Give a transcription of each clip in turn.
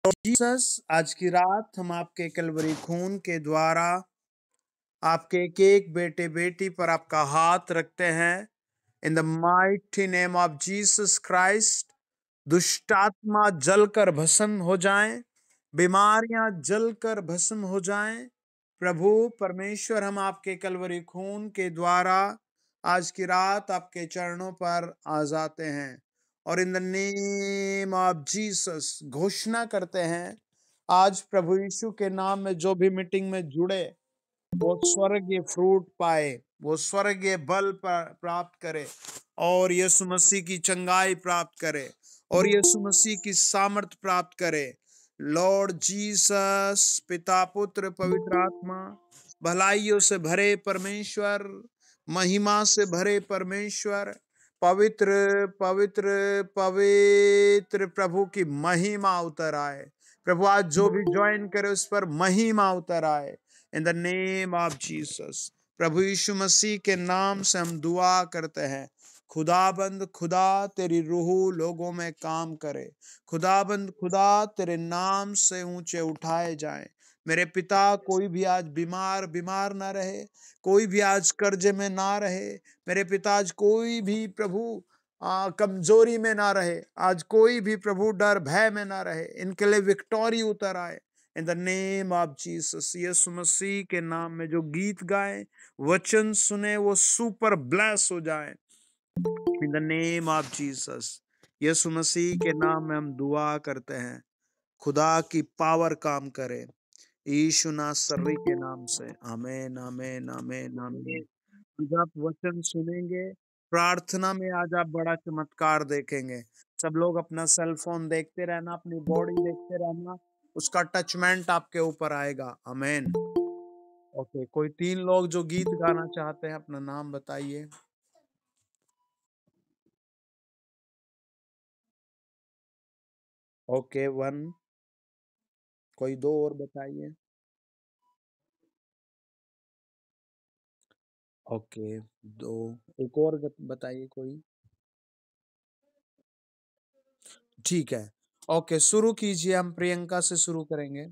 Jesus, आज की रात हम आपके कलवरी खून के द्वारा आपके एक एक बेटे बेटी पर आपका हाथ रखते हैं। इन the mighty name of Jesus Christ, दुष्टात्मा जलकर भस्म हो जाएं, बीमारियां जलकर भस्म हो जाएं। प्रभु परमेश्वर, हम आपके कलवरी खून के द्वारा आज की रात आपके चरणों पर आ जाते हैं और इन द नेम ऑफ जीसस घोषणा करते हैं, आज प्रभु यीशु के नाम में जो भी मीटिंग में जुड़े वो स्वर्गीय फ्रूट पाए, वो स्वर्गीय बल प्राप्त करे और यीशु मसीह की चंगाई प्राप्त करे और यीशु मसीह की सामर्थ प्राप्त करे। लॉर्ड जीसस, पिता पुत्र पवित्र आत्मा, भलाइयों से भरे परमेश्वर, महिमा से भरे परमेश्वर, पवित्र पवित्र पवित्र प्रभु की महिमा उतर आए। प्रभु आज जो भी ज्वाइन करे उस पर महिमा उतर आए in the name of Jesus. प्रभु यीशु मसीह के नाम से हम दुआ करते हैं। खुदाबंद खुदा, तेरी रूह लोगों में काम करे। खुदाबंद खुदा, तेरे नाम से ऊंचे उठाए जाएं। मेरे पिता, कोई भी आज बीमार ना रहे, कोई भी आज कर्जे में ना रहे। मेरे पिता, आज कोई भी प्रभु कमजोरी में ना रहे, आज कोई भी प्रभु डर भय में ना रहे। इनके लिए विक्टोरी उतर आए in the name of Jesus. यीशु मसीह के नाम में जो गीत गाए, वचन सुने, वो सुपर ब्लेस हो जाए in the name of Jesus. यीशु मसीह के नाम में हम दुआ करते हैं। खुदा की पावर काम करे यीशु नासरी के नाम से। आमीन आमीन आमीन आमीन। आज आप वचन सुनेंगे, प्रार्थना में आज आप बड़ा चमत्कार देखेंगे। सब लोग अपना सेल फोन देखते रहना, अपनी बॉडी देखते रहना, उसका टचमेंट आपके ऊपर आएगा। आमीन। ओके, कोई 3 लोग जो गीत गाना चाहते हैं अपना नाम बताइए। ओके, 1। कोई 2 और बताइए। ओके, 2। एक और बताइए कोई। ठीक है, ओके, शुरू कीजिए। हम प्रियंका से शुरू करेंगे।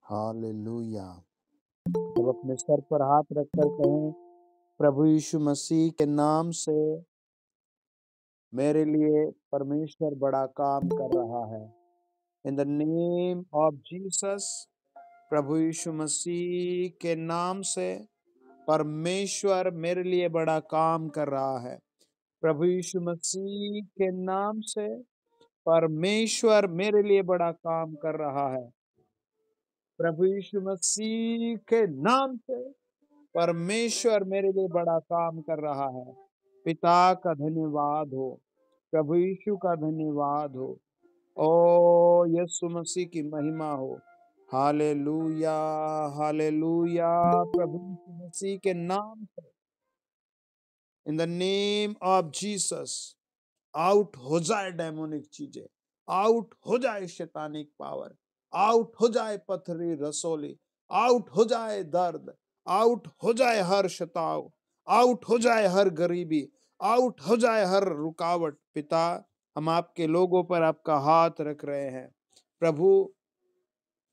हालेलुया। जब अपने सर पर हाथ रखकर कहें, प्रभु यीशु मसीह के नाम से मेरे लिए परमेश्वर बड़ा काम कर रहा है। In the name of Jesus, प्रभु यीशु मसीह के नाम से परमेश्वर मेरे लिए बड़ा काम कर रहा है। प्रभु यीशु मसीह के नाम से परमेश्वर मेरे लिए बड़ा काम कर रहा है। प्रभु यीशु मसीह के नाम से परमेश्वर मेरे लिए बड़ा काम कर रहा है। पिता का धन्यवाद हो, प्रभु यीशु का धन्यवाद हो, ओ यीशु मसीह की महिमा हो। Hallelujah, hallelujah. प्रभु यीशु मसीह के नाम से, इन the name of Jesus, out हो जाए डेमोनिक चीजें, आउट हो जाए शैतानिक पावर, आउट हो जाए पथरी रसोली, आउट हो जाए दर्द, आउट हो जाए हर शताव, आउट हो जाए हर गरीबी, आउट हो जाए हर रुकावट। पिता, हम आपके लोगों पर आपका हाथ रख रहे हैं। प्रभु,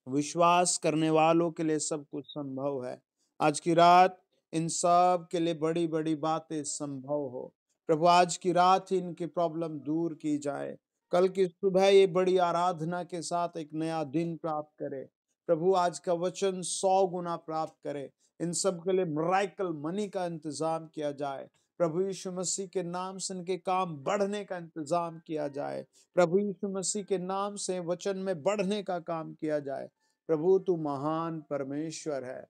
विश्वास करने वालों के लिए सब कुछ संभव है। आज की रात इन सब के लिए बड़ी बड़ी बातें संभव हो। प्रभु, आज की रात ही इनकी प्रॉब्लम दूर की जाए। कल की सुबह ये बड़ी आराधना के साथ एक नया दिन प्राप्त करे। प्रभु, आज का वचन 100 गुना प्राप्त करे। इन सब के लिए मिरेकल मनी का इंतजाम किया जाए। प्रभु यीशु मसीह के नाम से इनके काम बढ़ने का इंतजाम किया जाए। प्रभु यीशु मसीह के नाम से वचन में बढ़ने का काम किया जाए। प्रभु, तू महान परमेश्वर है।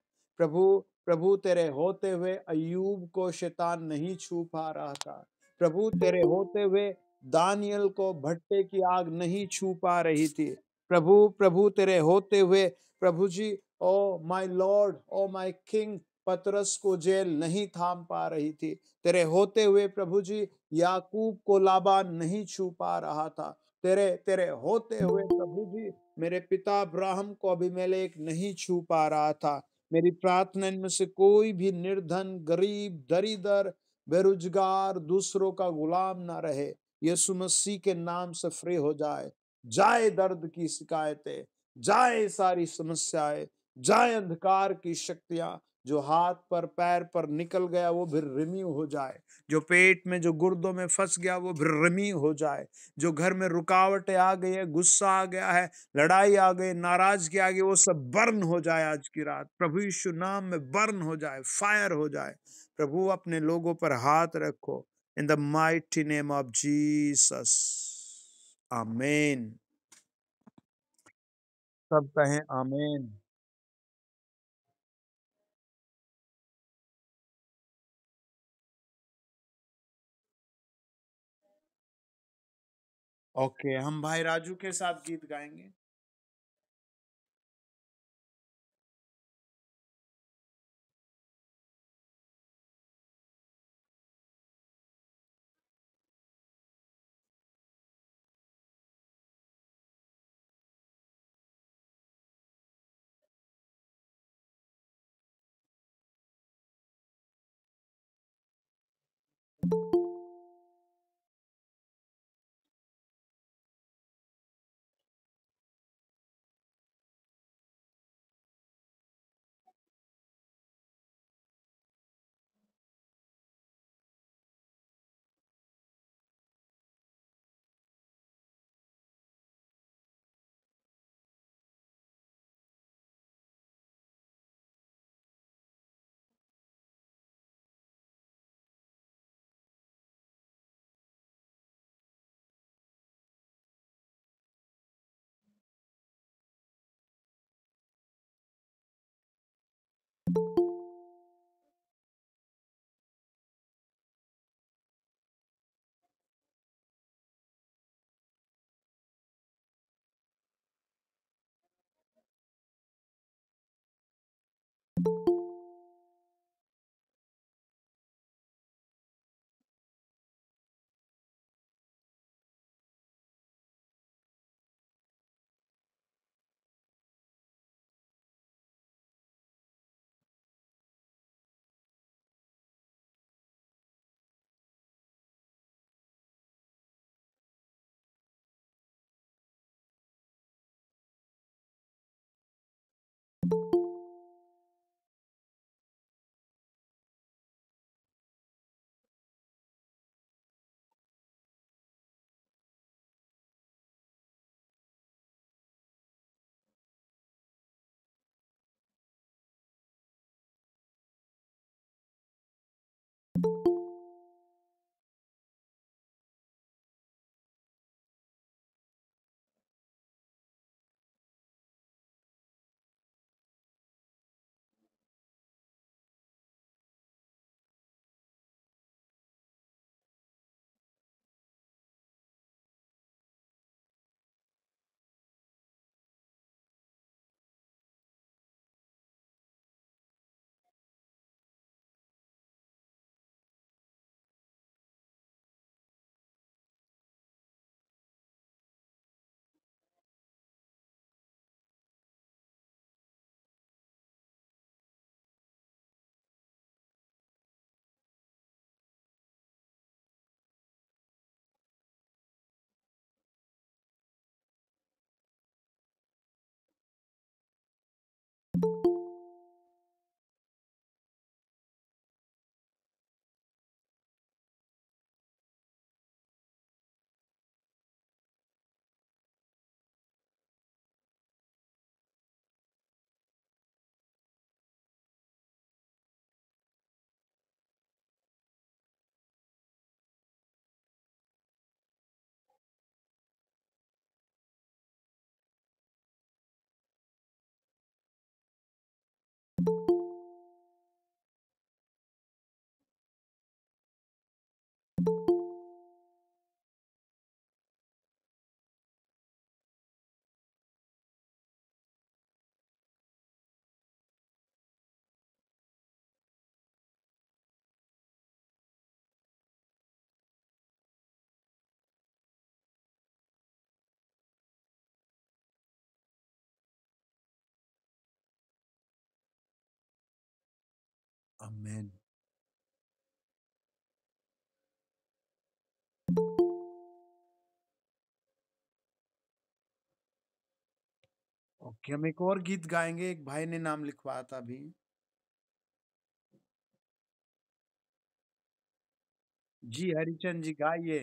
प्रभु, प्रभु, तेरे होते हुए अय्यूब को शैतान नहीं छू पा रहा था। प्रभु, तेरे होते हुए दानियल को भट्टे की आग नहीं छू पा रही थी। प्रभु, प्रभु, तेरे होते हुए प्रभु जी, oh my Lord, oh my king, पतरस को जेल नहीं थाम पा रही थी। तेरे होते हुए प्रभु जी, याकूब को लाबान नहीं छू पा रहा था। तेरे तेरे होते हुए प्रभु जी, मेरे पिता अब्राहम को अबीमेलेक नहीं छू पा रहा था। मेरी प्रार्थना, इनमें से कोई भी निर्धन, गरीब, दरिद्र, बेरोजगार, दूसरों का गुलाम ना रहे। यीशु मसीह के नाम से फ्री हो जाए। जाए दर्द की शिकायतें, जाए सारी समस्याएं, जाए अंधकार की शक्तियां। जो हाथ पर पैर पर निकल गया वो भी रिम्यू हो जाए। जो पेट में, जो गुर्दों में फंस गया वो भी रिम्यू हो जाए। जो घर में रुकावटें आ गई है, गुस्सा आ गया है, लड़ाई आ गई, नाराजगी आ गई, वो सब बर्न हो जाए आज की रात। प्रभु यीशु नाम में बर्न हो जाए, फायर हो जाए। प्रभु, अपने लोगों पर हाथ रखो। इन the mighty name of Jesus, आमीन। सब कहें आमीन। ओके, हम भाई राजू के साथ गीत गाएंगे। Amen. ओके, हम एक और गीत गाएंगे। एक भाई ने नाम लिखवाया था अभी। जी हरिचंद जी, गाइए।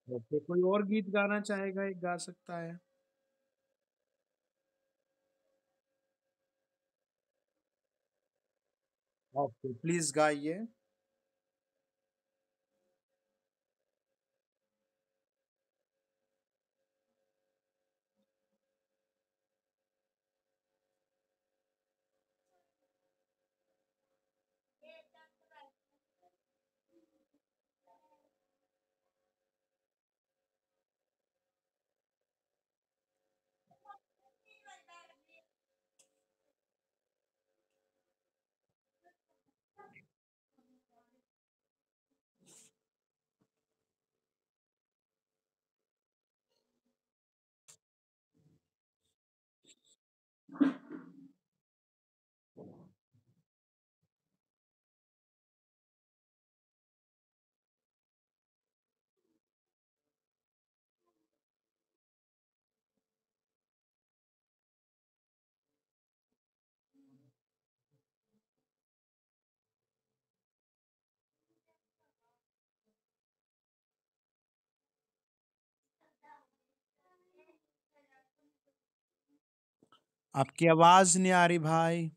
ओके, कोई और गीत गाना चाहेगा, एक गा सकता है। ओके, प्लीज गाइए। आपकी आवाज नहीं आ रही भाई।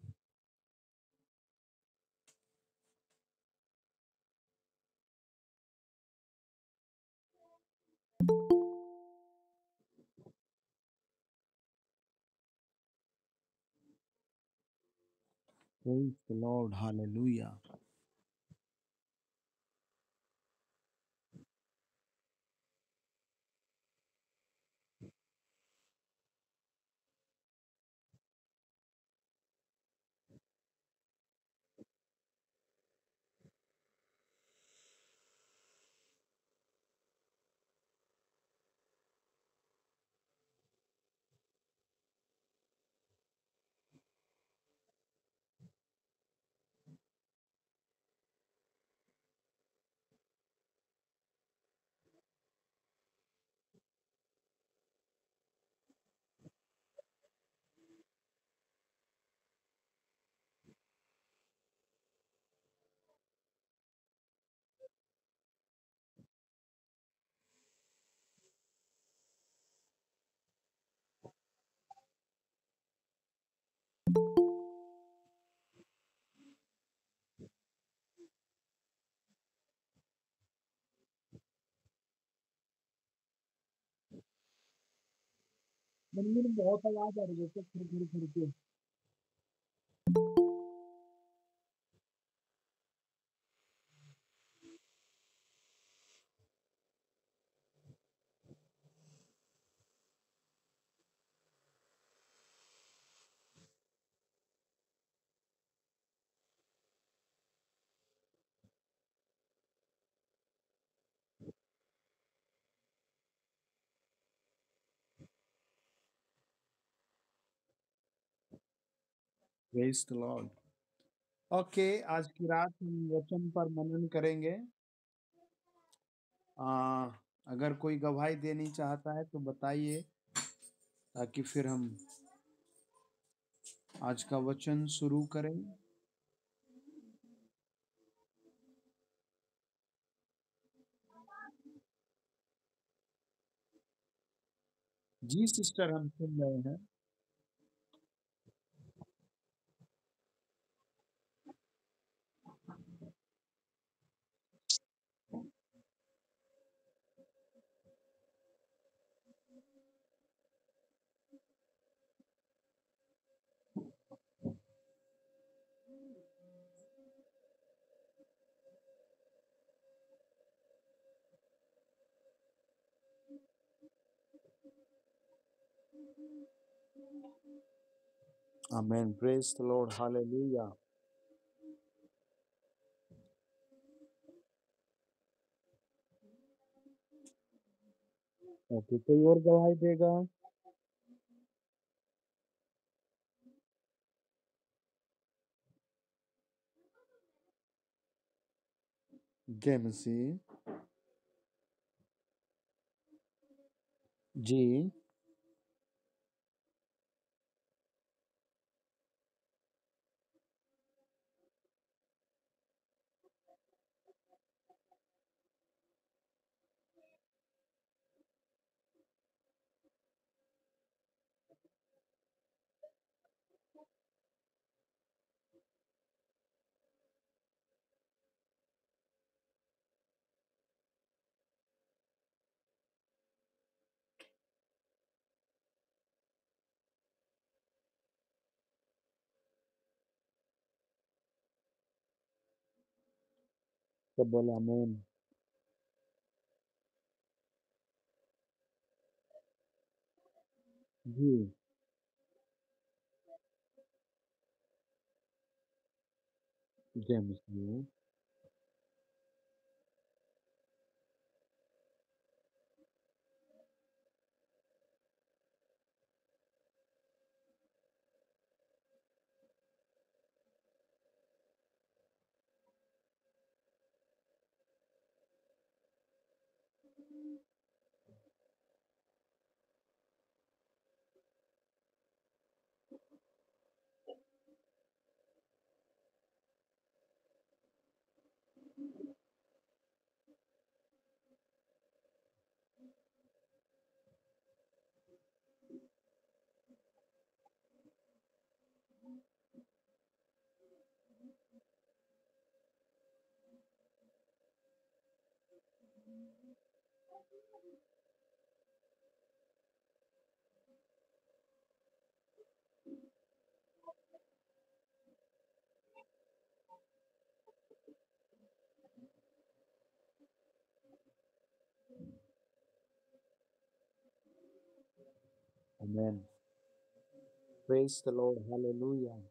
Praise the Lord, hallelujah. मंदिर में बहुत आवाज आ रही है, सब फिर फिर फिर के। Praise the Lord. ओके, आज की रात हम वचन पर मनन करेंगे। आ, अगर कोई गवाही देनी चाहता है तो बताइए, ताकि फिर हम आज का वचन शुरू करें। जी सिस्टर, हम सुन रहे हैं। Amen, praise the Lord, hallelujah. Okay, कोई और गवाही देगा? जय मसीह। जी। सब बोले आमीन। जी। जेम्स जी। आमीन। Praise the Lord, hallelujah.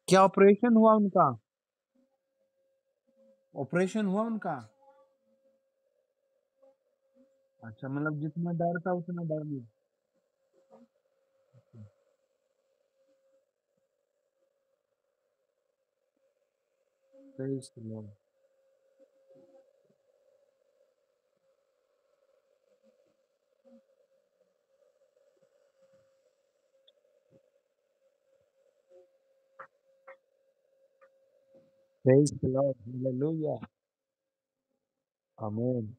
क्या ऑपरेशन हुआ उनका? ऑपरेशन हुआ उनका? अच्छा, मतलब जितना डर था उतना डर नहीं। Praise the Lord. Praise the Lord, hallelujah. आमीन।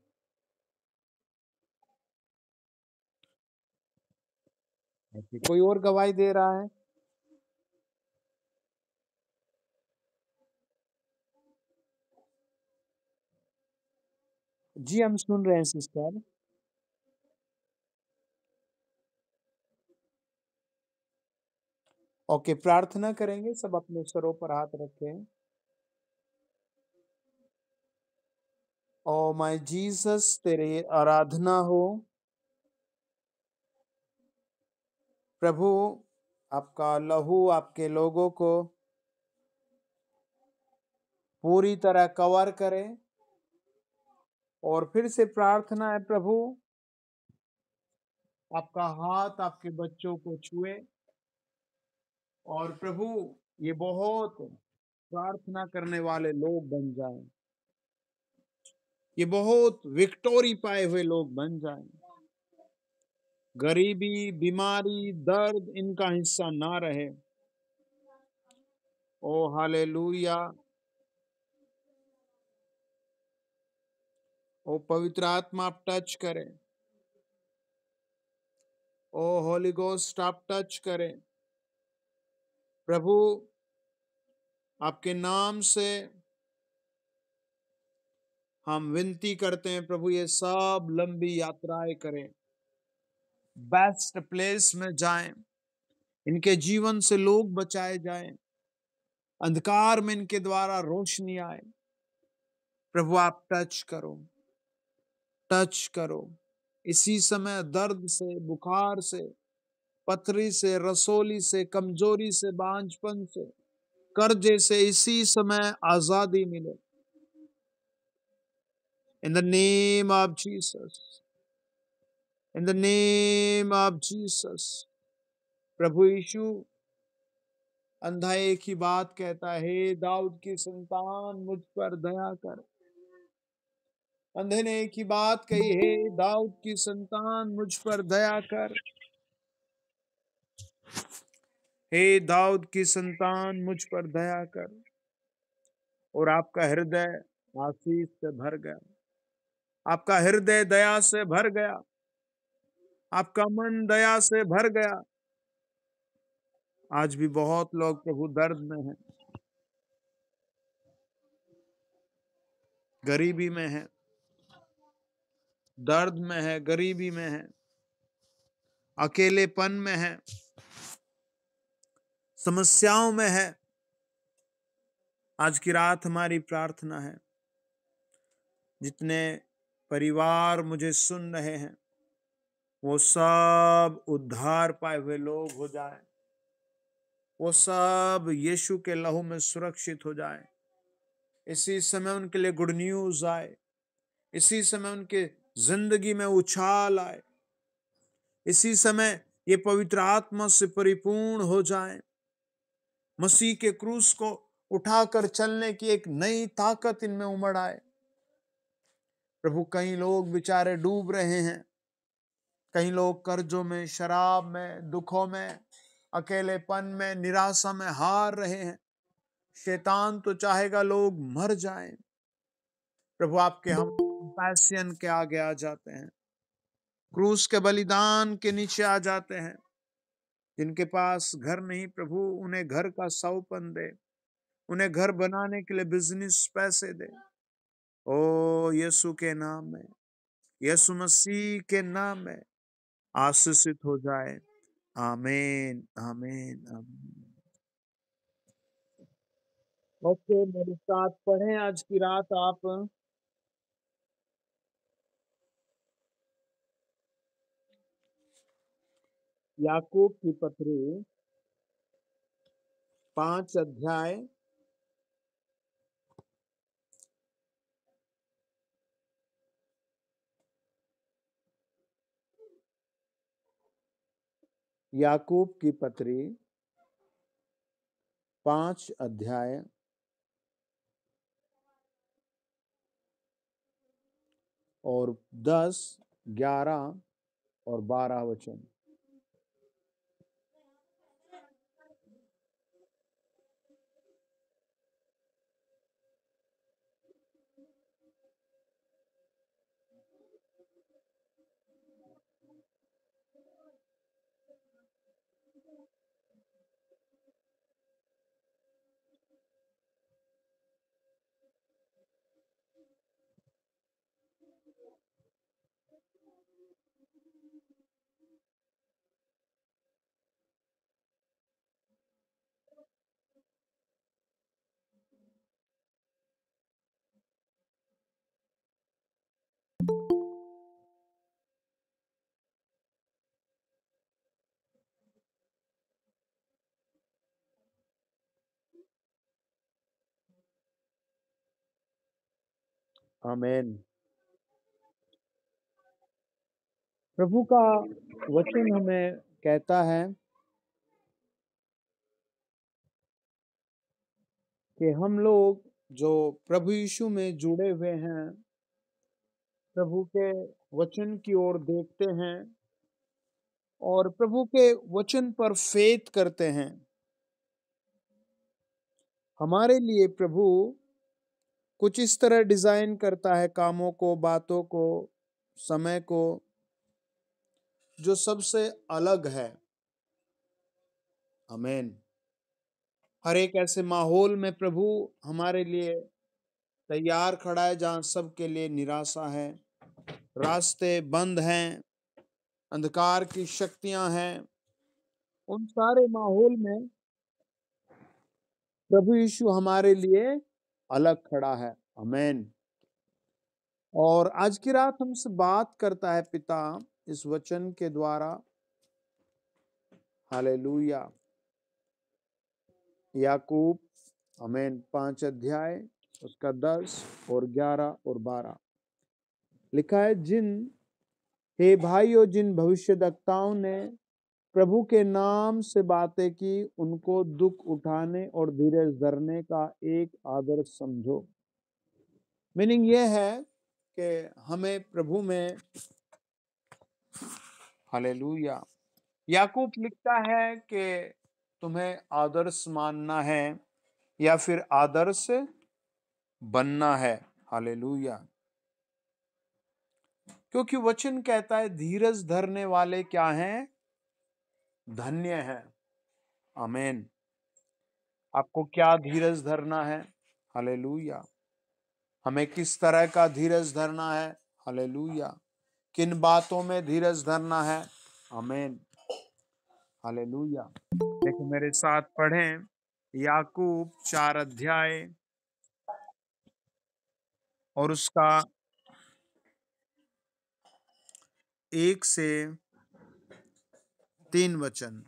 ऐसे कोई और गवाही दे रहा है? जी, हम सुन रहे हैं सिस्टर। ओके, प्रार्थना करेंगे, सब अपने सरों पर हाथ रखें। ओ माय जीसस, तेरी आराधना हो प्रभु। आपका लहू आपके लोगों को पूरी तरह कवर करे। और फिर से प्रार्थना है प्रभु, आपका हाथ आपके बच्चों को छुए। और प्रभु, ये बहुत प्रार्थना करने वाले लोग बन जाएं, ये बहुत विक्टोरी पाए हुए लोग बन जाएं। गरीबी, बीमारी, दर्द इनका हिस्सा ना रहे। ओ हालेलुया। ओ पवित्र आत्मा, आप टच करें। ओ होली गोस्ट, आप टच करें प्रभु। आपके नाम से हम विनती करते हैं प्रभु, ये सब लंबी यात्राएं करें, बेस्ट प्लेस में जाएं, इनके जीवन से लोग बचाए जाएं, अंधकार में इनके द्वारा रोशनी आए। प्रभु, आप टच करो, टच करो। इसी समय दर्द से, बुखार से, पथरी से, रसोली से, कमजोरी से, बांझपन से, कर्जे से इसी समय आजादी मिले। In the name of Jesus, in the name of Jesus. प्रभु यीशु, अंधा एक ही बात कहता है, हे दाऊद की संतान मुझ पर दया कर। अंधे ने एक ही बात कही, हे दाऊद की संतान मुझ पर दया कर। हे दाऊद की संतान, मुझ पर दया कर। और आपका हृदय आशीष से भर गया, आपका हृदय दया से भर गया, आपका मन दया से भर गया। आज भी बहुत लोग प्रभु दर्द में हैं, गरीबी में है, दर्द में है, गरीबी में है, अकेलेपन में है, समस्याओं में है। आज की रात हमारी प्रार्थना है, जितने परिवार मुझे सुन रहे हैं वो सब उद्धार पाए हुए लोग हो जाएं, वो सब यीशु के लहू में सुरक्षित हो जाएं। इसी समय उनके लिए गुड न्यूज आए, इसी समय उनके जिंदगी में उछाल आए, इसी समय ये पवित्र आत्मा से परिपूर्ण हो जाएं। मसीह के क्रूस को उठाकर चलने की एक नई ताकत इनमें उमड़ आए। प्रभु, कई लोग बेचारे डूब रहे हैं, कई लोग कर्जों में, शराब में, दुखों में, अकेलेपन में, निराशा में हार रहे हैं। शैतान तो चाहेगा लोग मर जाएं। प्रभु, आपके हम पैशन के आगे आ जाते हैं, क्रूस के बलिदान के नीचे आ जाते हैं। जिनके पास घर नहीं, प्रभु उन्हें घर का सौपन दे, उन्हें घर बनाने के लिए बिजनेस पैसे दे। ओ यीशु के नाम में, यीशु मसीह के नाम में आशीषित हो जाए। आमीन, आमीन, आमीन। ओके, मेरे साथ पढ़ें आज की रात आप याकूब की पत्री 5 अध्याय याकूब की पत्री 5 अध्याय और 10, 11 और 12 वचन। आमीन। प्रभु का वचन हमें कहता है कि हम लोग जो प्रभु यीशु में जुड़े हुए हैं, प्रभु के वचन की ओर देखते हैं और प्रभु के वचन पर फेथ करते हैं, हमारे लिए प्रभु कुछ इस तरह डिजाइन करता है कामों को, बातों को, समय को, जो सबसे अलग है। आमीन। हर एक ऐसे माहौल में प्रभु हमारे लिए तैयार खड़ा है जहां सबके लिए निराशा है, रास्ते बंद हैं, अंधकार की शक्तियां हैं। उन सारे माहौल में प्रभु यीशु हमारे लिए अलग खड़ा है। आमीन। और आज की रात हमसे बात करता है पिता इस वचन के द्वारा। हालेलुया। याकूब, आमीन, 5 अध्याय उसका 10 और 11 और 12 लिखा है, हे भाइयों, जिन भविष्यद्वक्ताओं ने प्रभु के नाम से बातें की, उनको दुख उठाने और धीरज धरने का एक आदर्श समझो। मीनिंग यह है कि हमें प्रभु में, हालेलुया, याकूब लिखता है कि तुम्हें आदर्श मानना है या फिर आदर्श बनना है। हालेलुया। क्योंकि वचन कहता है धीरज धरने वाले क्या हैं? धन्य है। आमीन। आपको क्या धीरज धरना है? हालेलुया। हमें किस तरह का धीरज धरना है? हालेलुया। किन बातों में धीरज धरना है? आमीन। हालेलुया। देखो मेरे साथ पढ़ें याकूब 4 अध्याय और उसका 1 से 3 वचन।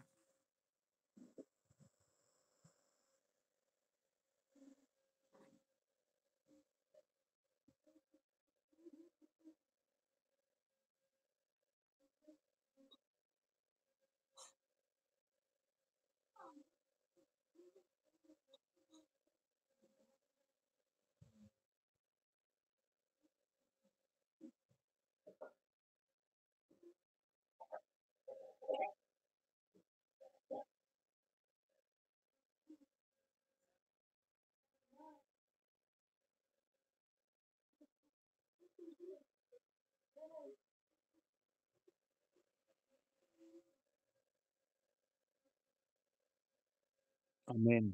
आमीन।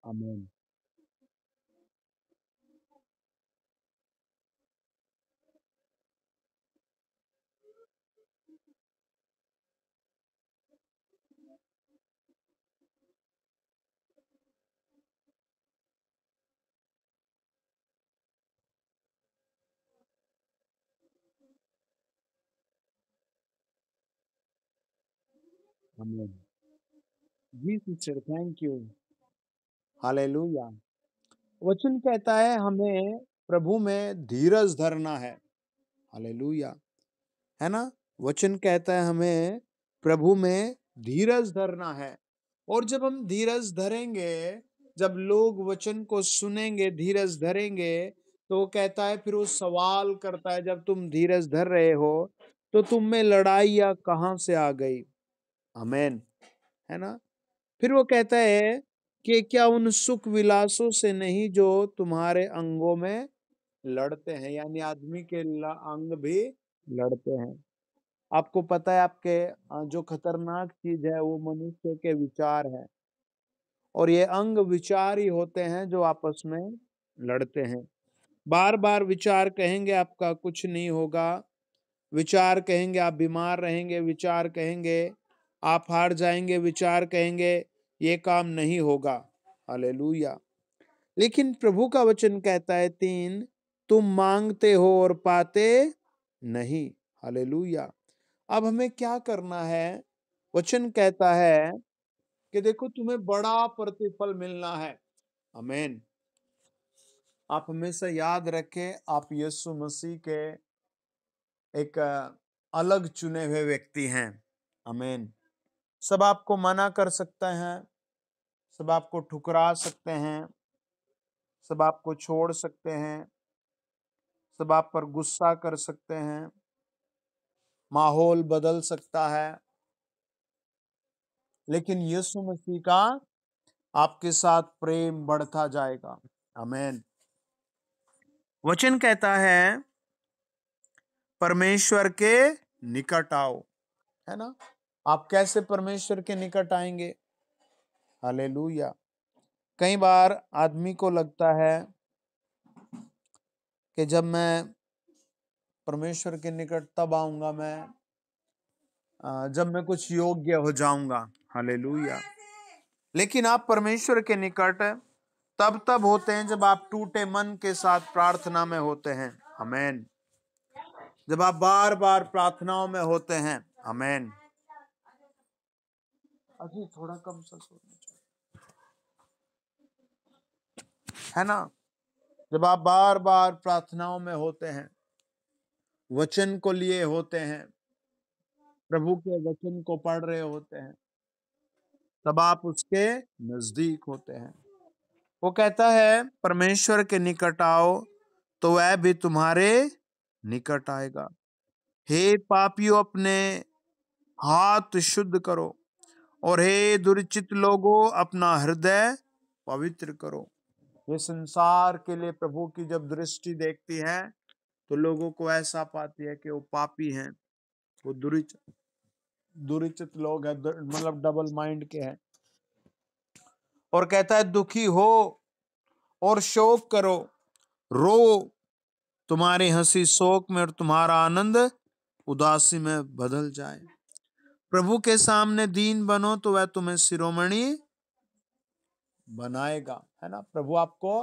आमीन। आमीन। जी सिस्टर, थैंक यू। हालेलुया। वचन कहता है हमें प्रभु में धीरज धरना है। हालेलुया। है ना? वचन कहता है हमें प्रभु में धीरज धरना है। और जब हम धीरज धरेंगे, जब लोग वचन को सुनेंगे, धीरज धरेंगे, तो वो कहता है, फिर वो सवाल करता है, जब तुम धीरज धर रहे हो तो तुम में लड़ाइयाँ कहाँ से आ गई? आमीन। है ना? फिर वो कहता है कि क्या उन सुख विलासों से नहीं जो तुम्हारे अंगों में लड़ते हैं? यानी आदमी के अंग भी लड़ते हैं। आपको पता है आपके जो खतरनाक चीज है वो मनुष्य के विचार है, और ये अंग विचार ही होते हैं जो आपस में लड़ते हैं। बार बार विचार कहेंगे आपका कुछ नहीं होगा, विचार कहेंगे आप बीमार रहेंगे, विचार कहेंगे आप हार जाएंगे, विचार कहेंगे ये काम नहीं होगा। हालेलुया। लेकिन प्रभु का वचन कहता है 3, तुम मांगते हो और पाते नहीं। हालेलुया। अब हमें क्या करना है? वचन कहता है कि देखो तुम्हें बड़ा प्रतिफल मिलना है। आमीन। आप हमेशा याद रखें आप यीशु मसीह के एक अलग चुने हुए व्यक्ति हैं। आमीन। सब आपको मना कर सकते हैं, सब आपको ठुकरा सकते हैं, सब आपको छोड़ सकते हैं, सब आप पर गुस्सा कर सकते हैं, माहौल बदल सकता है, लेकिन यीशु मसीह का आपके साथ प्रेम बढ़ता जाएगा। आमीन। वचन कहता है परमेश्वर के निकट आओ। है ना? आप कैसे परमेश्वर के निकट आएंगे? हालेलुया। कई बार आदमी को लगता है कि जब मैं परमेश्वर के निकट तब आऊंगा मैं जब मैं कुछ योग्य हो जाऊंगा। हालेलुया। लेकिन आप परमेश्वर के निकट तब तब होते हैं जब आप टूटे मन के साथ प्रार्थना में होते हैं। आमीन। जब आप बार बार प्रार्थनाओं में होते हैं। आमीन। अभी थोड़ा कम सा सोचना चाहिए, है ना? जब आप बार बार प्रार्थनाओं में होते हैं, वचन को लिए होते हैं, प्रभु के वचन को पढ़ रहे होते हैं, तब आप उसके नजदीक होते हैं। वो कहता है परमेश्वर के निकट आओ तो वह भी तुम्हारे निकट आएगा। हे पापियों, अपने हाथ शुद्ध करो, और हे दुर्चित लोगों, अपना हृदय पवित्र करो। ये संसार के लिए प्रभु की जब दृष्टि देखती है तो लोगों को ऐसा पाती है कि वो पापी हैं, वो दुरिचित लोग हैं, मतलब डबल माइंड के हैं। और कहता है दुखी हो और शोक करो, रो, तुम्हारी हंसी शोक में और तुम्हारा आनंद उदासी में बदल जाए। प्रभु के सामने दीन बनो तो वह तुम्हें शिरोमणि बनाएगा, है ना। प्रभु आपको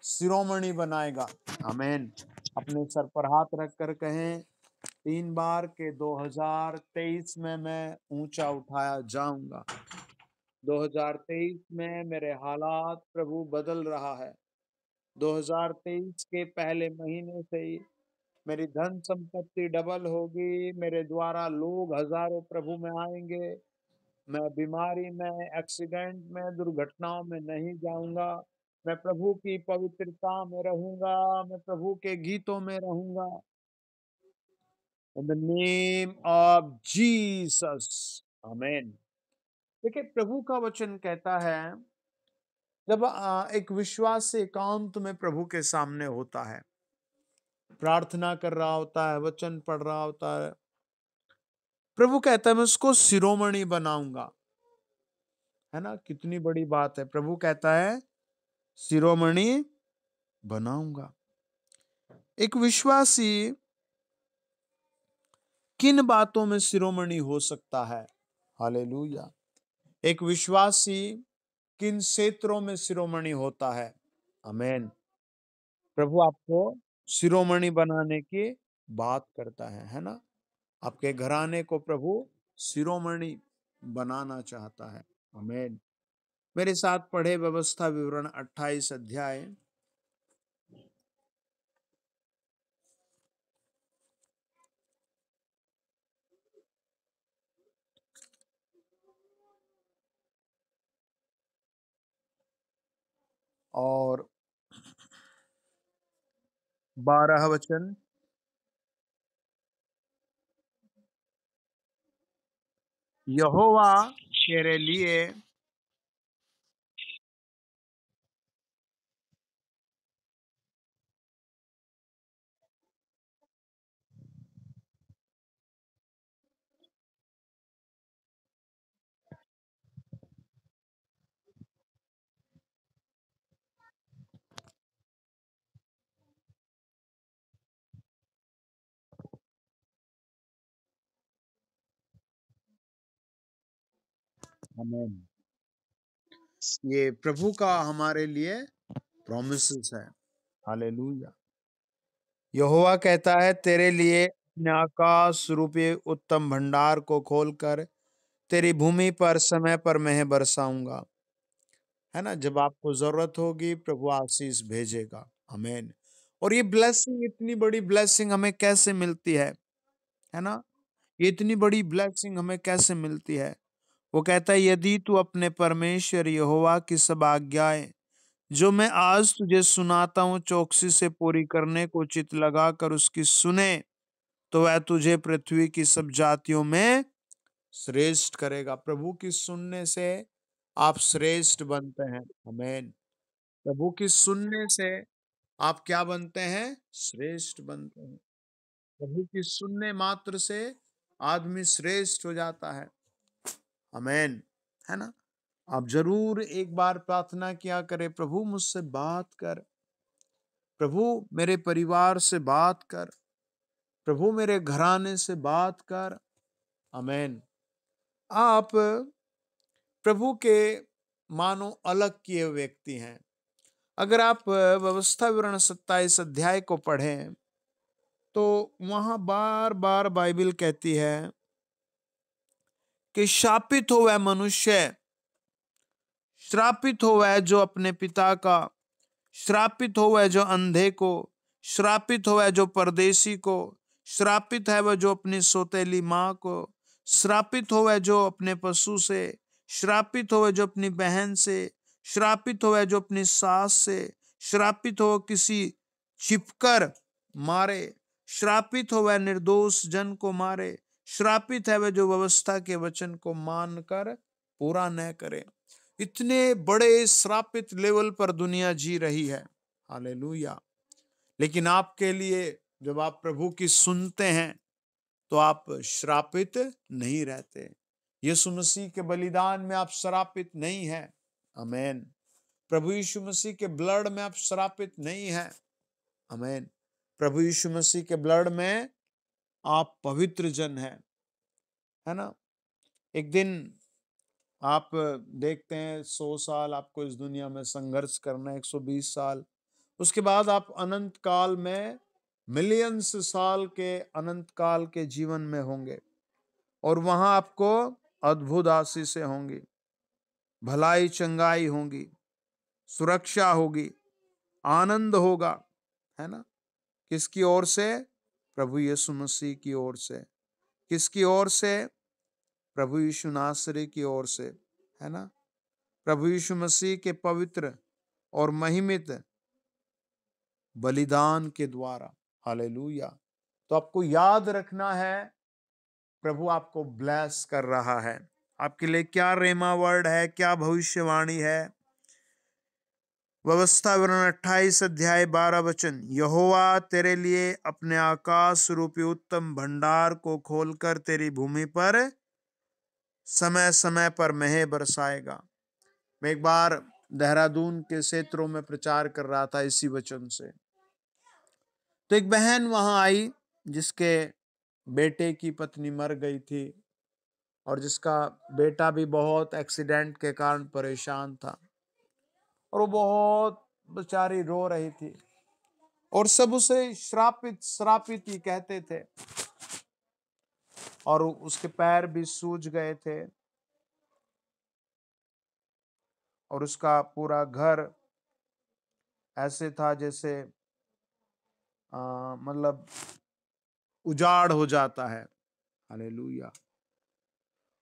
शिरोमणि बनाएगा। आमीन। अपने सर पर हाथ रखकर कहें 3 बार के 2023 में मैं ऊंचा उठाया जाऊंगा। 2023 में मेरे हालात प्रभु बदल रहा है। 2023 के पहले महीने से ही मेरी धन संपत्ति डबल होगी। मेरे द्वारा लोग हजारों प्रभु में आएंगे। मैं बीमारी में, एक्सीडेंट में, दुर्घटनाओं में नहीं जाऊंगा। मैं प्रभु की पवित्रता में रहूंगा। मैं प्रभु के गीतों में रहूंगा। In the name of Jesus, amen. देखिए प्रभु का वचन कहता है जब एक विश्वासी एकांत में प्रभु के सामने होता है, प्रार्थना कर रहा होता है, वचन पढ़ रहा होता है, प्रभु कहता है मैं उसको शिरोमणि बनाऊंगा। है ना, कितनी बड़ी बात है। प्रभु कहता है शिरोमणि बनाऊंगा। एक विश्वासी किन बातों में शिरोमणि हो सकता है? हालेलुया। एक विश्वासी किन क्षेत्रों में शिरोमणि होता है? आमीन। प्रभु आपको शिरोमणि बनाने की बात करता है ना। आपके घराने को प्रभु शिरोमणि बनाना चाहता है। आमीन। मेरे साथ पढ़े व्यवस्था विवरण 28 अध्याय और 12 वचन। यहोवा तेरे लिए आमीन। ये प्रभु का हमारे लिए प्रॉमिसेस है। हालेलुया। यहोवा कहता है तेरे लिए अपने आकाश रूपी उत्तम भंडार को खोलकर तेरी भूमि पर समय पर मैं बरसाऊंगा। है ना, जब आपको जरूरत होगी प्रभु आशीष भेजेगा। आमीन। और ये ब्लेसिंग, इतनी बड़ी ब्लेसिंग हमें कैसे मिलती है ना। ये इतनी बड़ी ब्लेसिंग हमें कैसे मिलती है? वो कहता है यदि तू अपने परमेश्वर यहोवा की सब आज्ञाएं जो मैं आज तुझे सुनाता हूँ चौकसी से पूरी करने को चित लगाकर उसकी सुने तो वह तुझे पृथ्वी की सब जातियों में श्रेष्ठ करेगा। प्रभु की सुनने से आप श्रेष्ठ बनते हैं। आमीन। प्रभु की सुनने से आप क्या बनते हैं? श्रेष्ठ बनते हैं। प्रभु की सुनने मात्र से आदमी श्रेष्ठ हो जाता है। आमीन। है ना। आप जरूर एक बार प्रार्थना किया करें, प्रभु मुझसे बात कर, प्रभु मेरे परिवार से बात कर, प्रभु मेरे घराने से बात कर। आमीन। आप प्रभु के मानो अलग किए हुए व्यक्ति हैं। अगर आप व्यवस्था विवरण 27 अध्याय को पढ़ें तो वहां बार बार बाइबल कहती है कि शापित हो वह मनुष्य, श्रापित हो वह जो अपने पिता का, श्रापित हो वह जो अंधे को, श्रापित हो वह जो परदेशी को, श्रापित है वह जो अपनी सौतेली माँ को, श्रापित हो वह जो अपने पशु से, श्रापित हो जो अपनी बहन से, श्रापित हो जो अपनी सास से, श्रापित हो किसी छिपकर मारे, श्रापित हो वह निर्दोष जन को मारे, श्रापित है वह जो व्यवस्था के वचन को मानकर पूरा न करे। इतने बड़े श्रापित लेवल पर दुनिया जी रही है। हालेलुया। लेकिन आपके लिए जब आप प्रभु की सुनते हैं तो आप श्रापित नहीं रहते। यीशु मसीह के बलिदान में आप श्रापित नहीं हैं। आमेन। प्रभु यीशु मसीह के ब्लड में आप श्रापित नहीं हैं। आमेन। प्रभु यीशु मसीह के ब्लड में आप पवित्र जन हैं, है ना। एक दिन आप देखते हैं 100 साल आपको इस दुनिया में संघर्ष करना है, 120 साल, उसके बाद आप अनंत काल में मिलियंस साल के अनंत काल के जीवन में होंगे और वहां आपको अद्भुत आशीषें होंगी, भलाई चंगाई होंगी, सुरक्षा होगी, आनंद होगा, है ना। किसकी ओर से? प्रभु यीशु मसीह की ओर से। किसकी ओर से? प्रभु यीशु नासरी की ओर से, है ना। प्रभु यीशु मसीह के पवित्र और महिमित बलिदान के द्वारा। हालेलुया। तो आपको याद रखना है, प्रभु आपको ब्लेस कर रहा है। आपके लिए क्या रेमा वर्ड है, क्या भविष्यवाणी है। व्यवस्था विवरण 28 अध्याय 12 वचन, यहोवा तेरे लिए अपने आकाश रूपी उत्तम भंडार को खोलकर तेरी भूमि पर समय समय पर मेंह बरसाएगा। मैं एक बार देहरादून के क्षेत्रों में प्रचार कर रहा था इसी वचन से, तो एक बहन वहां आई जिसके बेटे की पत्नी मर गई थी और जिसका बेटा भी बहुत एक्सीडेंट के कारण परेशान था और वो बहुत बेचारी रो रही थी और सब उसे श्रापित श्रापित ही कहते थे और उसके पैर भी सूज गए थे और उसका पूरा घर ऐसे था जैसे मतलब उजाड़ हो जाता है। हालेलुया।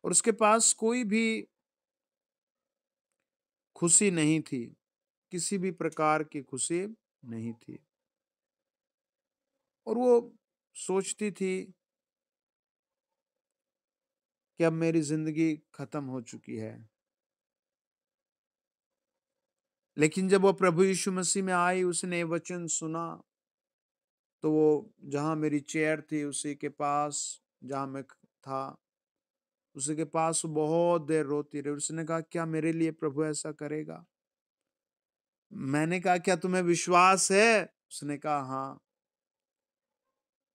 और उसके पास कोई भी खुशी नहीं थी, किसी भी प्रकार की खुशी नहीं थी और वो सोचती थी कि अब मेरी जिंदगी खत्म हो चुकी है। लेकिन जब वो प्रभु यीशु मसीह में आई, उसने वचन सुना, तो वो जहां मेरी चेयर थी उसी के पास, जहां मैं था उसी के पास बहुत देर रोती रही। उसने कहा क्या मेरे लिए प्रभु ऐसा करेगा? मैंने कहा क्या तुम्हें विश्वास है? उसने कहा हाँ।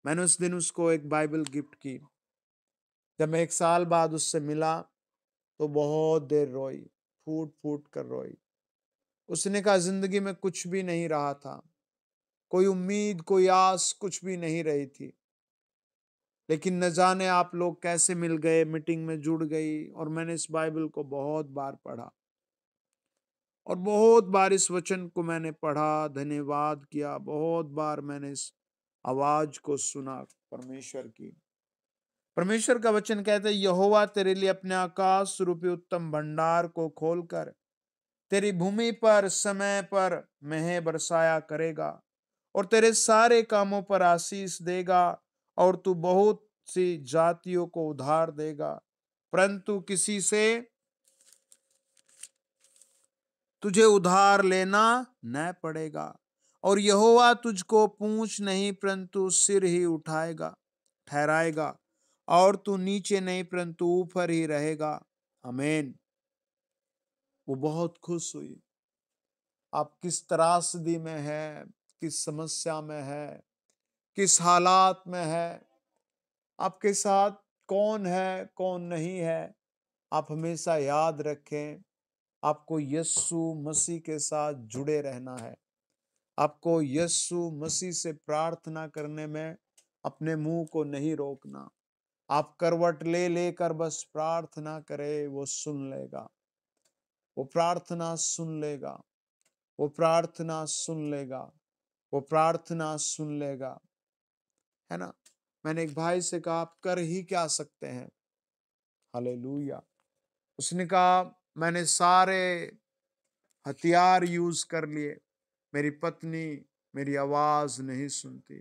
मैंने उस दिन उसको एक बाइबल गिफ्ट की। जब मैं 1 साल बाद उससे मिला तो बहुत देर रोई, फूट फूट कर रोई। उसने कहा जिंदगी में कुछ भी नहीं रहा था, कोई उम्मीद कोई आस कुछ भी नहीं रही थी, लेकिन न जाने आप लोग कैसे मिल गए, मीटिंग में जुड़ गई और मैंने इस बाइबल को बहुत बार पढ़ा और बहुत बार इस वचन को मैंने पढ़ा, धन्यवाद किया, बहुत बार मैंने इस आवाज को सुना परमेश्वर की। परमेश्वर का वचन कहता है यहोवा तेरे लिए अपने आकाश रूपी उत्तम भंडार को खोलकर तेरी भूमि पर समय पर मेंह बरसाया करेगा और तेरे सारे कामों पर आशीष देगा और तू बहुत सी जातियों को उधार देगा, परंतु किसी से तुझे उधार लेना न पड़ेगा। और यहोवा तुझको पूंछ नहीं परंतु सिर ही उठाएगा ठहराएगा और तू नीचे नहीं परंतु ऊपर ही रहेगा। आमीन। वो बहुत खुश हुई। आप किस त्रासदी में है, किस समस्या में है, किस हालात में है, आपके साथ कौन है कौन नहीं है, आप हमेशा याद रखें आपको यीशु मसीह के साथ जुड़े रहना है। आपको यीशु मसीह से प्रार्थना करने में अपने मुंह को नहीं रोकना। आप करवट ले लेकर बस प्रार्थना करें, वो सुन लेगा, वो प्रार्थना सुन लेगा, वो प्रार्थना सुन लेगा, वो प्रार्थना सुन लेगा, है ना। मैंने एक भाई से कहा आप कर ही क्या सकते हैं। हालेलुया। उसने कहा मैंने सारे हथियार यूज कर लिए, मेरी पत्नी मेरी आवाज नहीं सुनती,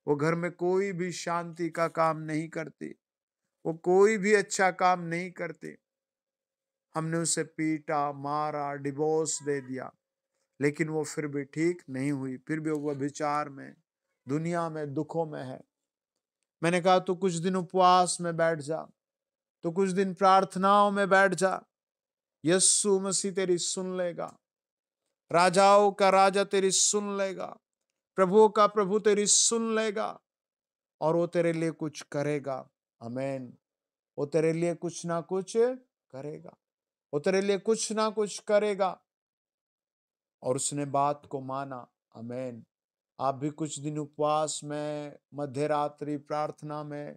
वो घर में कोई भी शांति का काम नहीं करती, वो कोई भी अच्छा काम नहीं करती। हमने उसे पीटा, मारा, डिवोर्स दे दिया, लेकिन वो फिर भी ठीक नहीं हुई, फिर भी वो विचार में, दुनिया में, दुखों में है। मैंने कहा तू कुछ दिन उपवास में बैठ जा, तो कुछ दिन प्रार्थनाओं में बैठ जा, यीशु मसीह तेरी सुन लेगा, राजाओं का राजा तेरी सुन लेगा, प्रभुओं का प्रभु तेरी सुन लेगा, और वो तेरे लिए कुछ करेगा। आमेन। वो तेरे लिए कुछ ना कुछ करेगा, वो तेरे लिए कुछ ना कुछ करेगा। और उसने बात को माना। आमेन। आप भी कुछ दिन उपवास में, मध्य रात्रि प्रार्थना में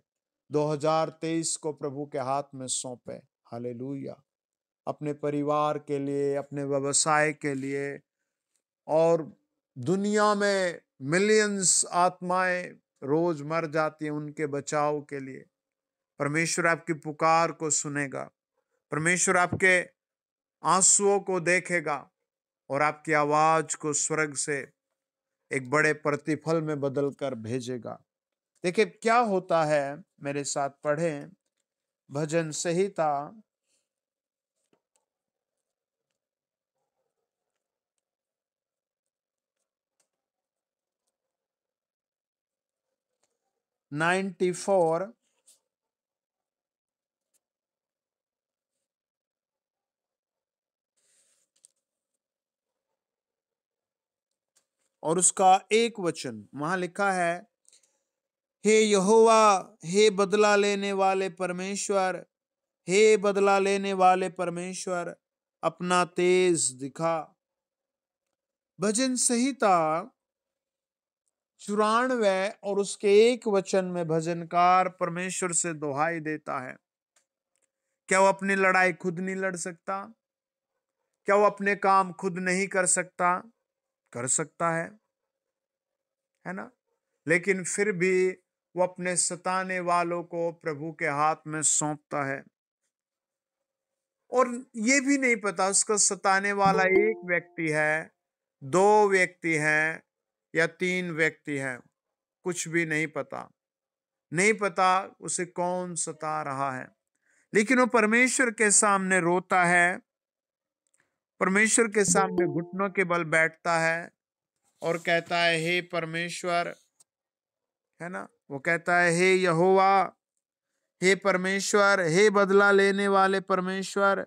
2023 को प्रभु के हाथ में सौंपे। हालेलुया। अपने परिवार के लिए, अपने व्यवसाय के लिए, और दुनिया में मिलियंस आत्माएं रोज मर जाती हैं, उनके बचाव के लिए परमेश्वर आपकी पुकार को सुनेगा, परमेश्वर आपके आंसुओं को देखेगा और आपकी आवाज को स्वर्ग से एक बड़े प्रतिफल में बदल कर भेजेगा। देखिए क्या होता है, मेरे साथ पढ़ें भजन संहिता 94 और उसका एक वचन वहां लिखा है, हे यहोवा, हे बदला लेने वाले परमेश्वर, हे बदला लेने वाले परमेश्वर, अपना तेज दिखा। भजन संहिता 94 और उसके एक वचन में भजनकार परमेश्वर से दुहाई देता है। क्या वो अपनी लड़ाई खुद नहीं लड़ सकता? क्या वो अपने काम खुद नहीं कर सकता? कर सकता है ना? लेकिन फिर भी वो अपने सताने वालों को प्रभु के हाथ में सौंपता है, और ये भी नहीं पता उसका सताने वाला एक व्यक्ति है, दो व्यक्ति हैं, या तीन व्यक्ति हैं। कुछ भी नहीं पता, नहीं पता उसे कौन सता रहा है। लेकिन वो परमेश्वर के सामने रोता है, परमेश्वर के सामने घुटनों के बल बैठता है और कहता है, हे परमेश्वर, है ना, वो कहता है, हे यहोवा, हे परमेश्वर, हे बदला लेने वाले परमेश्वर,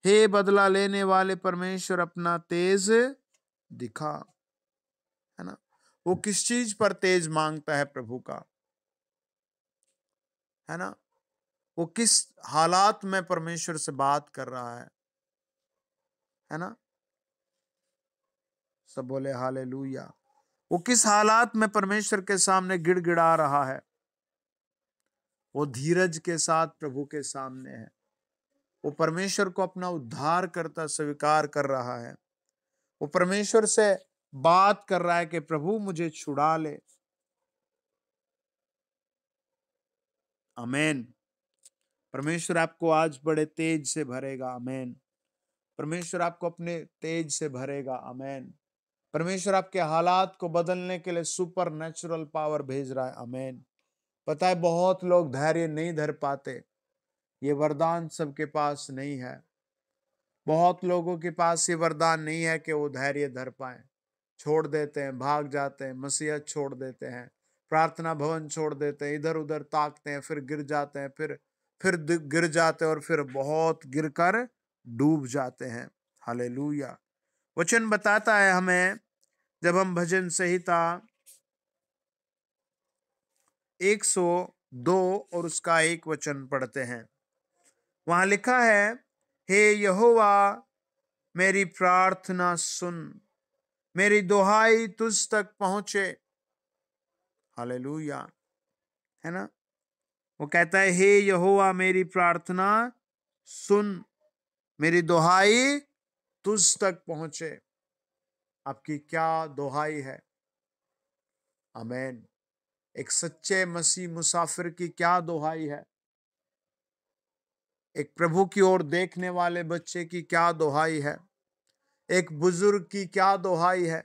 हे बदला लेने वाले परमेश्वर, अपना तेज दिखा। है ना? वो किस चीज पर तेज मांगता है प्रभु का? है ना? वो किस हालात में परमेश्वर से बात कर रहा है ना? सब बोले हालेलुया। वो किस हालात में परमेश्वर के सामने गिड़गिड़ा रहा है? वो धीरज के साथ प्रभु के सामने है। वो परमेश्वर को अपना उद्धार करता स्वीकार कर रहा है। वो परमेश्वर से बात कर रहा है कि प्रभु मुझे छुड़ा ले। आमेन। परमेश्वर आपको आज बड़े तेज से भरेगा। आमेन। परमेश्वर आपको अपने तेज से भरेगा। आमेन। परमेश्वर आपके हालात को बदलने के लिए सुपर नेचुरल पावर भेज रहा है। आमेन। पता है बहुत लोग धैर्य नहीं धर पाते, ये वरदान सबके पास नहीं है। बहुत लोगों के पास ये वरदान नहीं है कि वो धैर्य धर पाए। छोड़ देते हैं, भाग जाते हैं, मसीहत छोड़ देते हैं, प्रार्थना भवन छोड़ देते हैं, इधर उधर ताकते हैं, फिर गिर जाते हैं, फिर गिर जाते हैं, और फिर बहुत गिरकर डूब जाते हैं। हालेलुया। वचन बताता है हमें, जब हम भजन संहिता 102 और उसका एक वचन पढ़ते हैं, वहां लिखा है, हे यहोवा, मेरी प्रार्थना सुन, मेरी दुहाई तुझ तक पहुंचे। हालेलुया। है ना? वो कहता है, हे यहोवा, मेरी प्रार्थना सुन, मेरी दुहाई तुझ तक पहुंचे। आपकी क्या दुहाई है? आमेन। एक सच्चे मसीह मुसाफिर की क्या दुहाई है? एक प्रभु की ओर देखने वाले बच्चे की क्या दुहाई है, एक बुजुर्ग की क्या दुहाई है।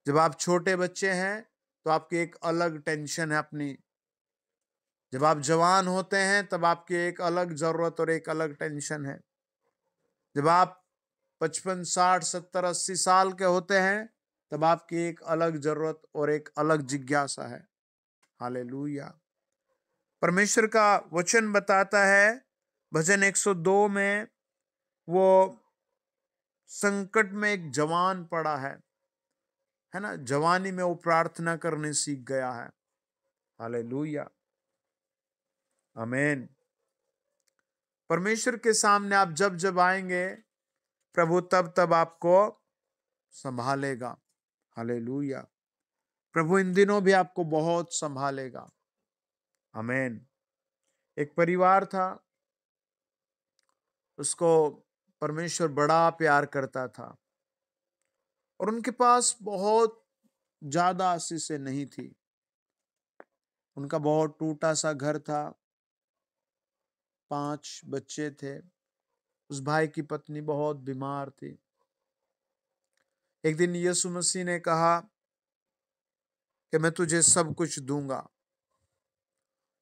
जब आप छोटे बच्चे हैं तो आपकी एक अलग टेंशन है अपनी, जब आप जवान होते हैं तब आपकी एक अलग जरूरत और एक अलग टेंशन है। जब आप 55, 60, 70, 80 साल के होते हैं तब आपकी एक अलग जरूरत और एक अलग जिज्ञासा है। हालेलुया। परमेश्वर का वचन बताता है भजन 102 में, वो संकट में एक जवान पड़ा है ना, जवानी में वो प्रार्थना करने सीख गया है। हालेलुया, आमीन। परमेश्वर के सामने आप जब जब आएंगे, प्रभु तब तब आपको संभालेगा। हालेलुया। प्रभु इन दिनों भी आपको बहुत संभालेगा। आमीन। एक परिवार था, उसको परमेश्वर बड़ा प्यार करता था और उनके पास बहुत ज्यादा आशीषें नहीं थी। उनका बहुत टूटा सा घर था, 5 बच्चे थे। उस भाई की पत्नी बहुत बीमार थी। एक दिन यीशु मसीह ने कहा कि मैं तुझे सब कुछ दूंगा,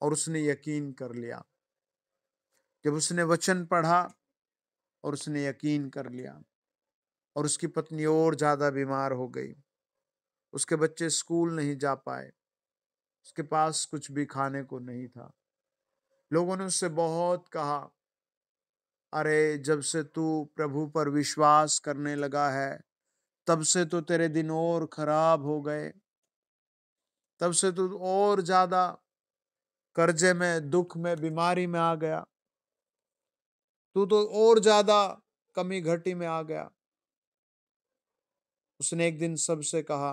और उसने यकीन कर लिया। जब उसने वचन पढ़ा और उसने यकीन कर लिया, और उसकी पत्नी और ज्यादा बीमार हो गई। उसके बच्चे स्कूल नहीं जा पाए, उसके पास कुछ भी खाने को नहीं था। लोगों ने उससे बहुत कहा, अरे जब से तू प्रभु पर विश्वास करने लगा है तब से तो तेरे दिन और खराब हो गए, तब से तू और ज्यादा कर्जे में, दुख में, बीमारी में आ गया, तू तो और ज्यादा कमी घटी में आ गया। उसने एक दिन सबसे कहा,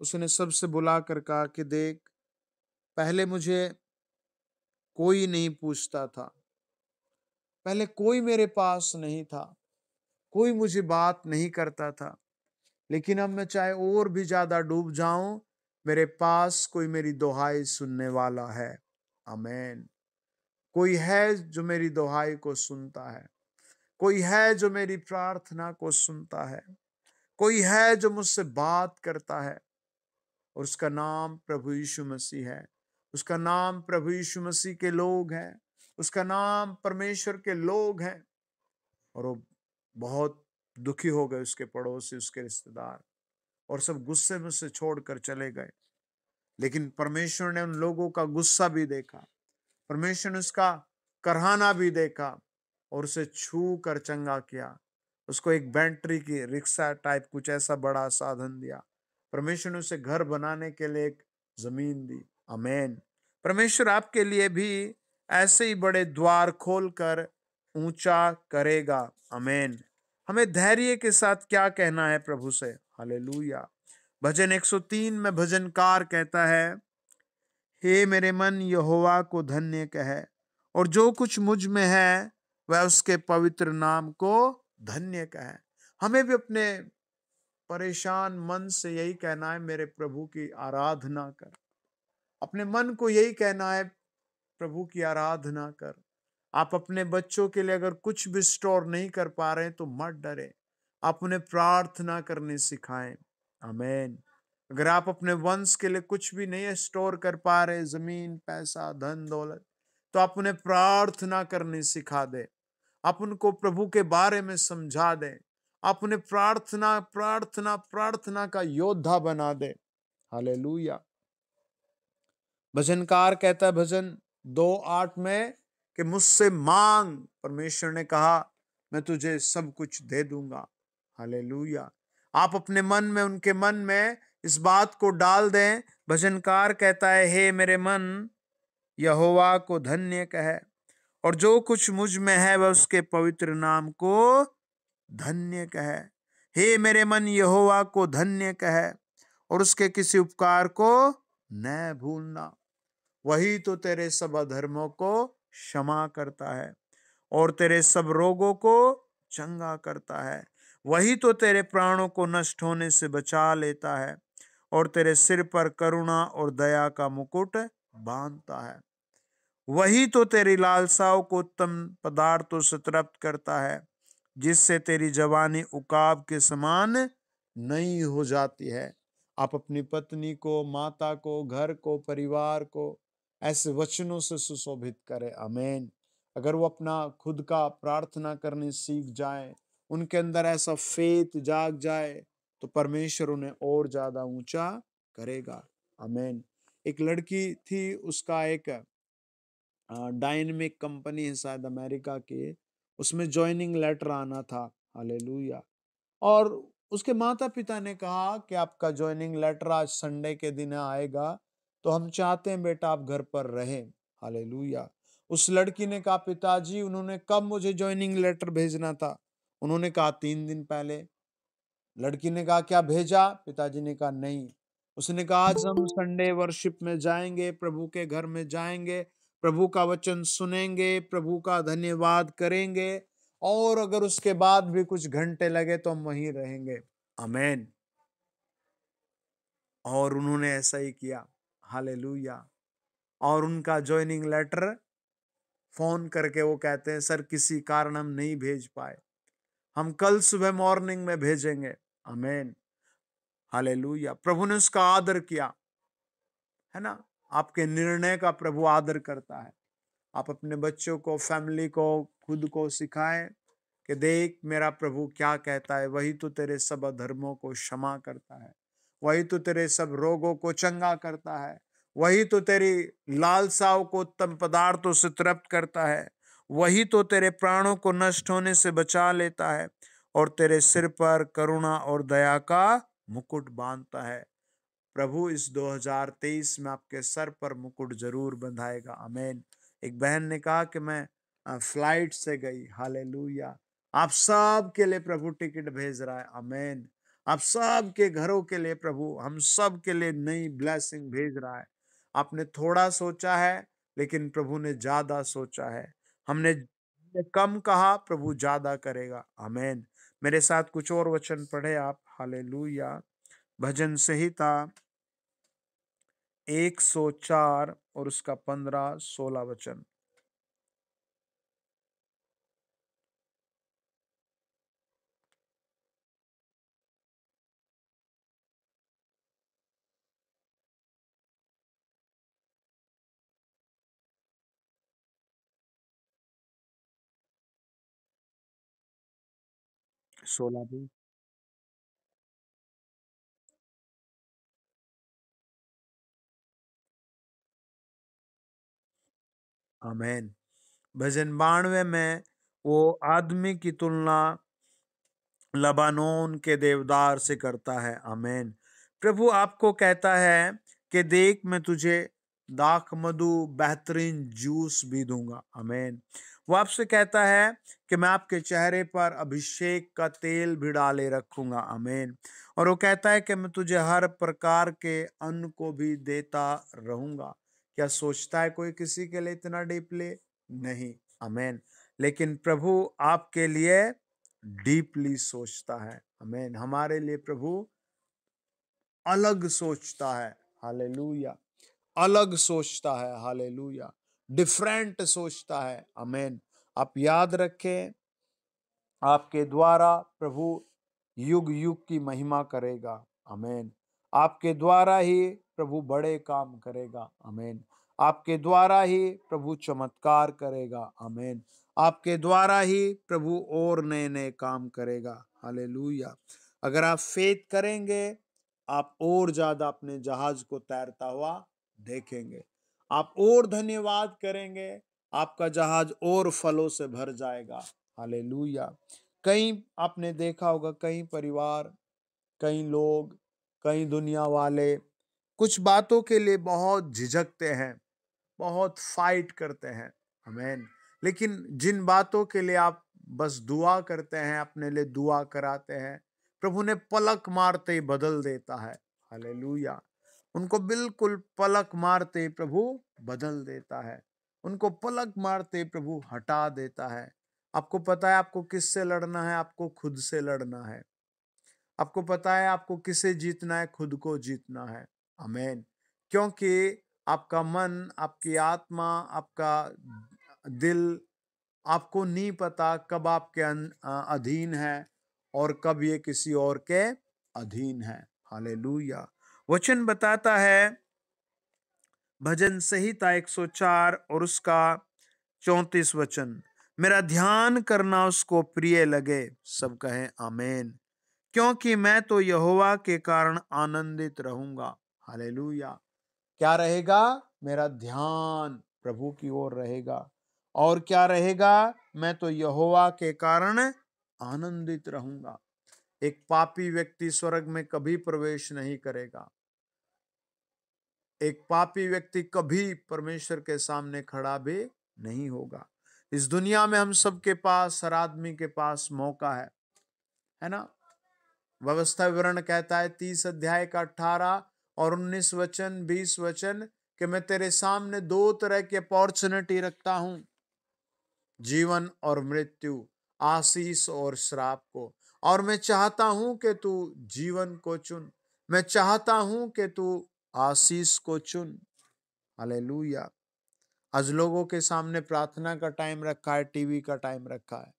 उसने सबसे बुलाकर कहा कि देख, पहले मुझे कोई नहीं पूछता था, पहले कोई मेरे पास नहीं था, कोई मुझे बात नहीं करता था, लेकिन अब मैं चाहे और भी ज्यादा डूब जाऊं, मेरे पास कोई मेरी दुहाई सुनने वाला है। आमीन। कोई है जो मेरी दुहाई को सुनता है, कोई है जो मेरी प्रार्थना को सुनता है, कोई है जो मुझसे बात करता है, और उसका नाम प्रभु यीशु मसीह है। उसका नाम प्रभु यीशु मसीह के लोग हैं, उसका नाम परमेश्वर के लोग हैं। और वो बहुत दुखी हो गए, उसके पड़ोसी, उसके रिश्तेदार, और सब गुस्से में से छोड़कर चले गए। लेकिन परमेश्वर ने उन लोगों का गुस्सा भी देखा, परमेश्वर ने उसका करहाना भी देखा, और उसे छू कर चंगा किया। उसको एक बैटरी की रिक्शा टाइप कुछ ऐसा बड़ा साधन दिया। परमेश्वर ने उसे घर बनाने के लिए एक जमीन दी। आमीन। परमेश्वर आपके लिए भी ऐसे ही बड़े द्वार खोलकर ऊंचा करेगा। आमीन। हमें धैर्य के साथ क्या कहना है प्रभु से? हालेलुया। भजन 103 में भजनकार कहता है, हे मेरे मन यहोवा को धन्य कहे, और जो कुछ मुझ में है वह उसके पवित्र नाम को धन्य कहे। हमें भी अपने परेशान मन से यही कहना है, मेरे प्रभु की आराधना कर। अपने मन को यही कहना है, प्रभु की आराधना कर। आप अपने बच्चों के लिए अगर कुछ भी स्टोर नहीं कर पा रहे हैं तो मत डरे, आप उन्हें प्रार्थना करनी सिखाएं। आमीन। अगर आप अपने वंश के लिए कुछ भी नहीं स्टोर कर पा रहे, जमीन, पैसा, धन दौलत, तो आप उन्हें प्रार्थना करनी सिखा दे। आप उनको प्रभु के बारे में समझा दें। आप उन्हें प्रार्थना प्रार्थना प्रार्थना का योद्धा बना दे। हालेलुया। भजनकार कहता है भजन 2:8 में कि मुझसे मांग, परमेश्वर ने कहा मैं तुझे सब कुछ दे दूंगा। हालेलुया। आप अपने मन में, उनके मन में इस बात को डाल दें। भजनकार कहता है, हे मेरे मन यहोवा को धन्य कहे, और जो कुछ मुझ में है वह उसके पवित्र नाम को धन्य कहे। हे मेरे मन यहोवा को धन्य कहे, और उसके किसी उपकार को न भूलना। वही तो तेरे सब अधर्मों को क्षमा करता है और तेरे सब रोगों को चंगा करता है। वही तो तेरे प्राणों को नष्ट होने से बचा लेता है और तेरे सिर पर करुणा और दया का मुकुट बांधता है। वही तो तेरी लालसाओं को उत्तम पदार्थों से तृप्त करता है, जिससे तेरी जवानी उकाब के समान नई हो जाती है। आप अपनी पत्नी को, माता को, घर को, परिवार को ऐसे वचनों से सुशोभित करें। आमीन। अगर वो अपना खुद का प्रार्थना करनी सीख जाए, उनके अंदर ऐसा फेथ जाग जाए, तो परमेश्वर उन्हें और ज्यादा ऊंचा करेगा। आमीन। एक लड़की थी, उसका एक डायनेमिक कंपनी है शायद अमेरिका की, उसमें ज्वाइनिंग लेटर आना था। हालेलुया। और उसके माता पिता ने कहा कि आपका ज्वाइनिंग लेटर आज संडे के दिन आएगा, तो हम चाहते हैं बेटा आप घर पर रहें। हालेलुया। उस लड़की ने कहा, पिताजी उन्होंने कब मुझे ज्वाइनिंग लेटर भेजना था? उन्होंने कहा 3 दिन पहले। लड़की ने कहा क्या भेजा? पिताजी ने कहा नहीं। उसने कहा आज हम संडे वर्शिप में जाएंगे, प्रभु के घर में जाएंगे, प्रभु का वचन सुनेंगे, प्रभु का धन्यवाद करेंगे, और अगर उसके बाद भी कुछ घंटे लगे तो हम वहीं रहेंगे। आमेन। और उन्होंने ऐसा ही किया। हालेलुया। और उनका ज्वाइनिंग लेटर फोन करके वो कहते हैं सर किसी कारण हम नहीं भेज पाए, हम कल सुबह मॉर्निंग में भेजेंगे। आमेन। हालेलुया। प्रभु ने उसका आदर किया, है ना। आपके निर्णय का प्रभु आदर करता है। आप अपने बच्चों को, फैमिली को, खुद को सिखाएं कि देख मेरा प्रभु क्या कहता है। वही तो तेरे सब अधर्मों को क्षमा करता है, वही तो तेरे सब रोगों को चंगा करता है, वही तो तेरी लालसाओं को उत्तम पदार्थों से तृप्त करता है, वही तो तेरे प्राणों को नष्ट होने से बचा लेता है, और तेरे सिर पर करुणा और दया का मुकुट बांधता है। प्रभु इस 2023 में आपके सर पर मुकुट जरूर बंधाएगा। आमीन। एक बहन ने कहा कि मैं फ्लाइट से गई। हालेलुया। आप सब के लिए प्रभु टिकट भेज रहा है। आमीन। आप सब के घरों के लिए प्रभु, हम सब के लिए नई ब्लेसिंग भेज रहा है। आपने थोड़ा सोचा है, लेकिन प्रभु ने ज्यादा सोचा है। हमने कम कहा, प्रभु ज्यादा करेगा। आमीन। मेरे साथ कुछ और वचन पढ़े आप। हालेलुया। भजन संहिता 104 और उसका 15-16 वचन। सोलह भी। आमीन। भजन 92 में वो आदमी की तुलना लबानोन के देवदार से करता है। आमीन। प्रभु आपको कहता है कि देख मैं तुझे दाख मधु बेहतरीन जूस भी दूंगा। आमीन। वो आपसे कहता है कि मैं आपके चेहरे पर अभिषेक का तेल भी डाले रखूंगा। आमीन। और वो कहता है कि मैं तुझे हर प्रकार के अन्न को भी देता रहूंगा। क्या सोचता है कोई किसी के लिए इतना डीपली? नहीं। आमीन। लेकिन प्रभु आपके लिए डीपली सोचता है। आमीन। हमारे लिए प्रभु अलग सोचता है। हालेलुया। अलग सोचता है। हालेलुया। डिफरेंट सोचता है। आमीन। आप याद रखें, आपके द्वारा प्रभु युग युग की महिमा करेगा। आमीन। आपके द्वारा ही प्रभु बड़े काम करेगा। आमीन। आपके द्वारा ही प्रभु चमत्कार करेगा। आमीन। आपके द्वारा ही प्रभु और नए नए काम करेगा। हालेलुया। अगर आप फेथ करेंगे, आप और ज्यादा अपने जहाज को तैरता हुआ देखेंगे। आप और धन्यवाद करेंगे, आपका जहाज और फलों से भर जाएगा। हालेलुया। कई आपने देखा होगा, कई परिवार, कई लोग, कई दुनिया वाले कुछ बातों के लिए बहुत झिझकते हैं, बहुत फाइट करते हैं। आमीन। लेकिन जिन बातों के लिए आप बस दुआ करते हैं, अपने लिए दुआ कराते हैं, प्रभु ने पलक मारते ही बदल देता है। हालेलुया। उनको बिल्कुल पलक मारते ही प्रभु बदल देता है। उनको पलक मारते ही प्रभु हटा देता है। आपको पता है आपको किससे लड़ना है? आपको खुद से लड़ना है। आपको पता है आपको किसे जीतना है? खुद को जीतना है। आमीन। क्योंकि आपका मन, आपकी आत्मा, आपका दिल, आपको नहीं पता कब आपके अधीन है और कब ये किसी और के अधीन है। हालेलुया। वचन बताता है भजन संहिता 104 और उसका 34 वचन, मेरा ध्यान करना उसको प्रिय लगे। सब कहें आमेन। क्योंकि मैं तो यहोवा के कारण आनंदित रहूंगा। हालेलुया। क्या रहेगा? मेरा ध्यान प्रभु की ओर रहेगा। और क्या रहेगा? मैं तो यहोवा के कारण आनंदित रहूंगा। एक पापी व्यक्ति स्वर्ग में कभी प्रवेश नहीं करेगा। एक पापी व्यक्ति कभी परमेश्वर के सामने खड़ा भी नहीं होगा। इस दुनिया में हम सबके पास, हर आदमी के पास मौका है ना? व्यवस्था विवरण कहता है 30 अध्याय का 18 और 19 वचन, 20 वचन, कि मैं तेरे सामने दो तरह की अपॉर्चुनिटी रखता हूं, जीवन और मृत्यु, आशीष और श्राप को। और मैं चाहता हूं कि तू जीवन को चुन, मैं चाहता हूं कि तू आशीष को चुन। हालेलुया। आज लोगों के सामने प्रार्थना का टाइम रखा है, टीवी का टाइम रखा है,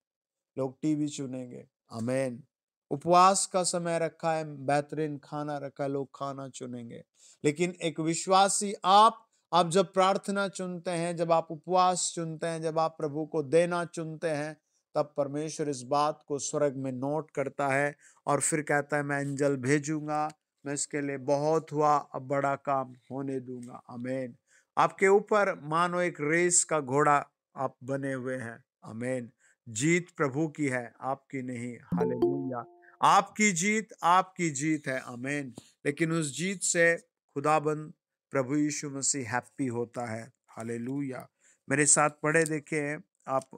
लोग टीवी चुनेंगे। आमेन। उपवास का समय रखा है, बेहतरीन खाना रखा है, लोग खाना चुनेंगे। लेकिन एक विश्वासी, आप जब प्रार्थना चुनते हैं, जब आप उपवास चुनते हैं, जब आप प्रभु को देना चुनते हैं, तब परमेश्वर इस बात को स्वर्ग में नोट करता है और फिर कहता है मैं एंजल भेजूंगा, मैं इसके लिए बहुत हुआ, अब बड़ा काम होने दूंगा। आमेन। आपके ऊपर मानो एक रेस का घोड़ा आप बने हुए हैं। आमेन। जीत प्रभु की है, आपकी नहीं। हालेलुया। आपकी जीत, आपकी जीत है। आमेन। लेकिन उस जीत से खुदाबंद प्रभु यीशु मसीह हैप्पी होता है। हालेलुया। मेरे साथ पढ़े देखें आप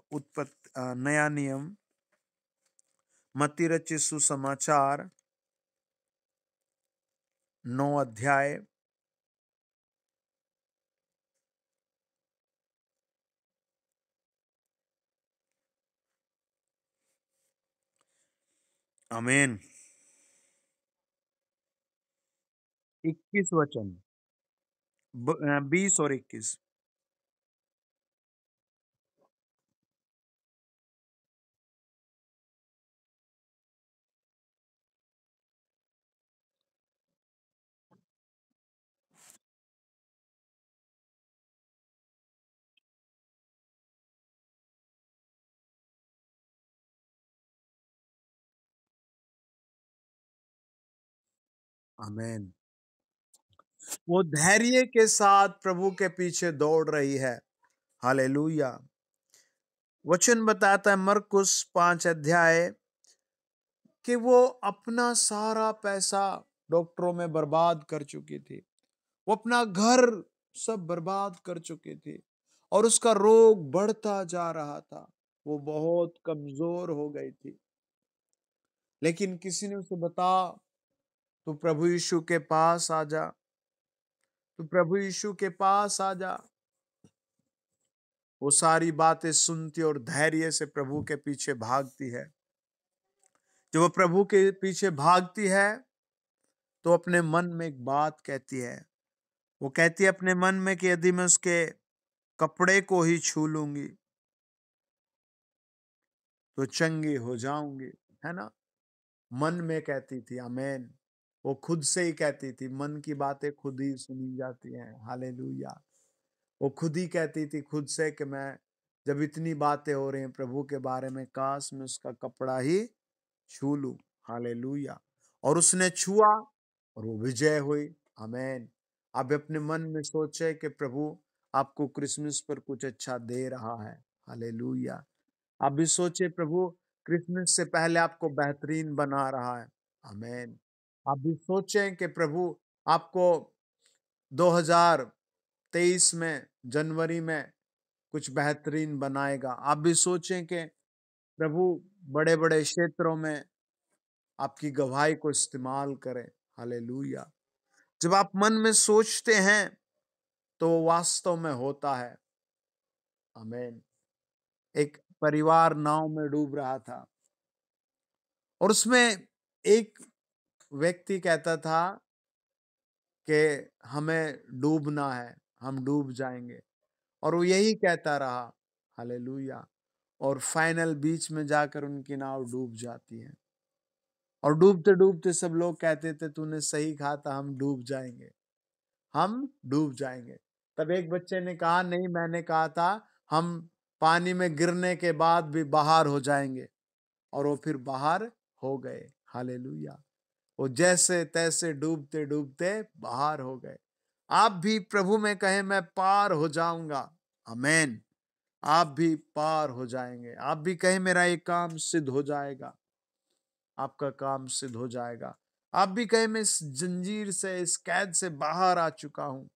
नया नियम, मत्ती रचित सुसमाचार 9 अध्याय। आमेन। 21 वचन, 20 और 21। आमेन। वो धैर्य के साथ प्रभु के पीछे दौड़ रही है। हालेलुया। वचन बताता है मरकुस 5 अध्याय कि वो अपना सारा पैसा डॉक्टरों में बर्बाद कर चुकी थी, वो अपना घर सब बर्बाद कर चुकी थी और उसका रोग बढ़ता जा रहा था, वो बहुत कमजोर हो गई थी। लेकिन किसी ने उसे बता, तू प्रभु यीशु के पास आ जा, तू प्रभु यीशु के पास आ जा। वो सारी बातें सुनती और धैर्य से प्रभु के पीछे भागती है। जब वो प्रभु के पीछे भागती है तो अपने मन में एक बात कहती है। वो कहती है अपने मन में कि यदि मैं उसके कपड़े को ही छू लूंगी तो चंगी हो जाऊंगी, है ना? मन में कहती थी। आमेन। वो खुद से ही कहती थी, मन की बातें खुद ही सुनी जाती हैं। हालेलुया। वो खुद ही कहती थी खुद से कि मैं, जब इतनी बातें हो रही हैं प्रभु के बारे में, काश मैं उसका कपड़ा ही छू लूं। हालेलुया। और उसने छुआ और वो विजय हुई। आमेन। आप अपने मन में सोचे कि प्रभु आपको क्रिसमस पर कुछ अच्छा दे रहा है। हालेलुया। आप भी सोचे प्रभु क्रिसमस से पहले आपको बेहतरीन बना रहा है। आमेन। आप भी सोचें कि प्रभु आपको 2023 में जनवरी में कुछ बेहतरीन बनाएगा। आप भी सोचें कि प्रभु बड़े बड़े क्षेत्रों में आपकी गवाही को इस्तेमाल करें। हालेलुया। जब आप मन में सोचते हैं तो वो वास्तव में होता है। आमेन। एक परिवार नाव में डूब रहा था और उसमें एक व्यक्ति कहता था कि हमें डूबना है, हम डूब जाएंगे। और वो यही कहता रहा। हालेलुया। और फाइनल बीच में जाकर उनकी नाव डूब जाती है। और डूबते डूबते सब लोग कहते थे तूने सही कहा था, हम डूब जाएंगे, हम डूब जाएंगे। तब एक बच्चे ने कहा नहीं, मैंने कहा था हम पानी में गिरने के बाद भी बाहर हो जाएंगे। और वो फिर बाहर हो गए। हालेलुया। वो जैसे तैसे डूबते डूबते बाहर हो गए। आप भी प्रभु में कहें मैं पार हो जाऊंगा। आमेन। आप भी पार हो जाएंगे। आप भी कहें मेरा ये काम सिद्ध हो जाएगा। आपका काम सिद्ध हो जाएगा। आप भी कहें मैं इस जंजीर से, इस कैद से बाहर आ चुका हूं।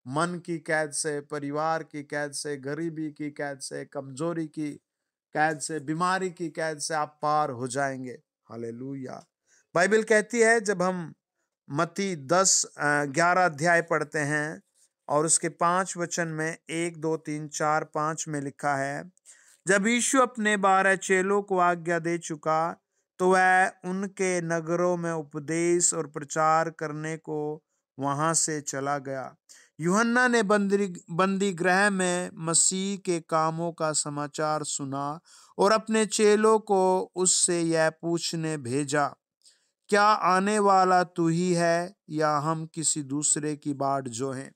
मन की कैद से, परिवार की कैद से, गरीबी की कैद से, कमजोरी की कैद से, बीमारी की कैद से आप पार हो जाएंगे। हालेलुया। बाइबल कहती है, जब हम मत्ती 10-11 अध्याय पढ़ते हैं और उसके 5 वचन में 1, 2, 3, 4, 5 में लिखा है, जब यीशु अपने 12 चेलों को आज्ञा दे चुका तो वह उनके नगरों में उपदेश और प्रचार करने को वहां से चला गया। यूहन्ना ने बंदी गृह में मसीह के कामों का समाचार सुना और अपने चेलों को उससे यह पूछने भेजा, क्या आने वाला तू ही है या हम किसी दूसरे की बाट जो हैं?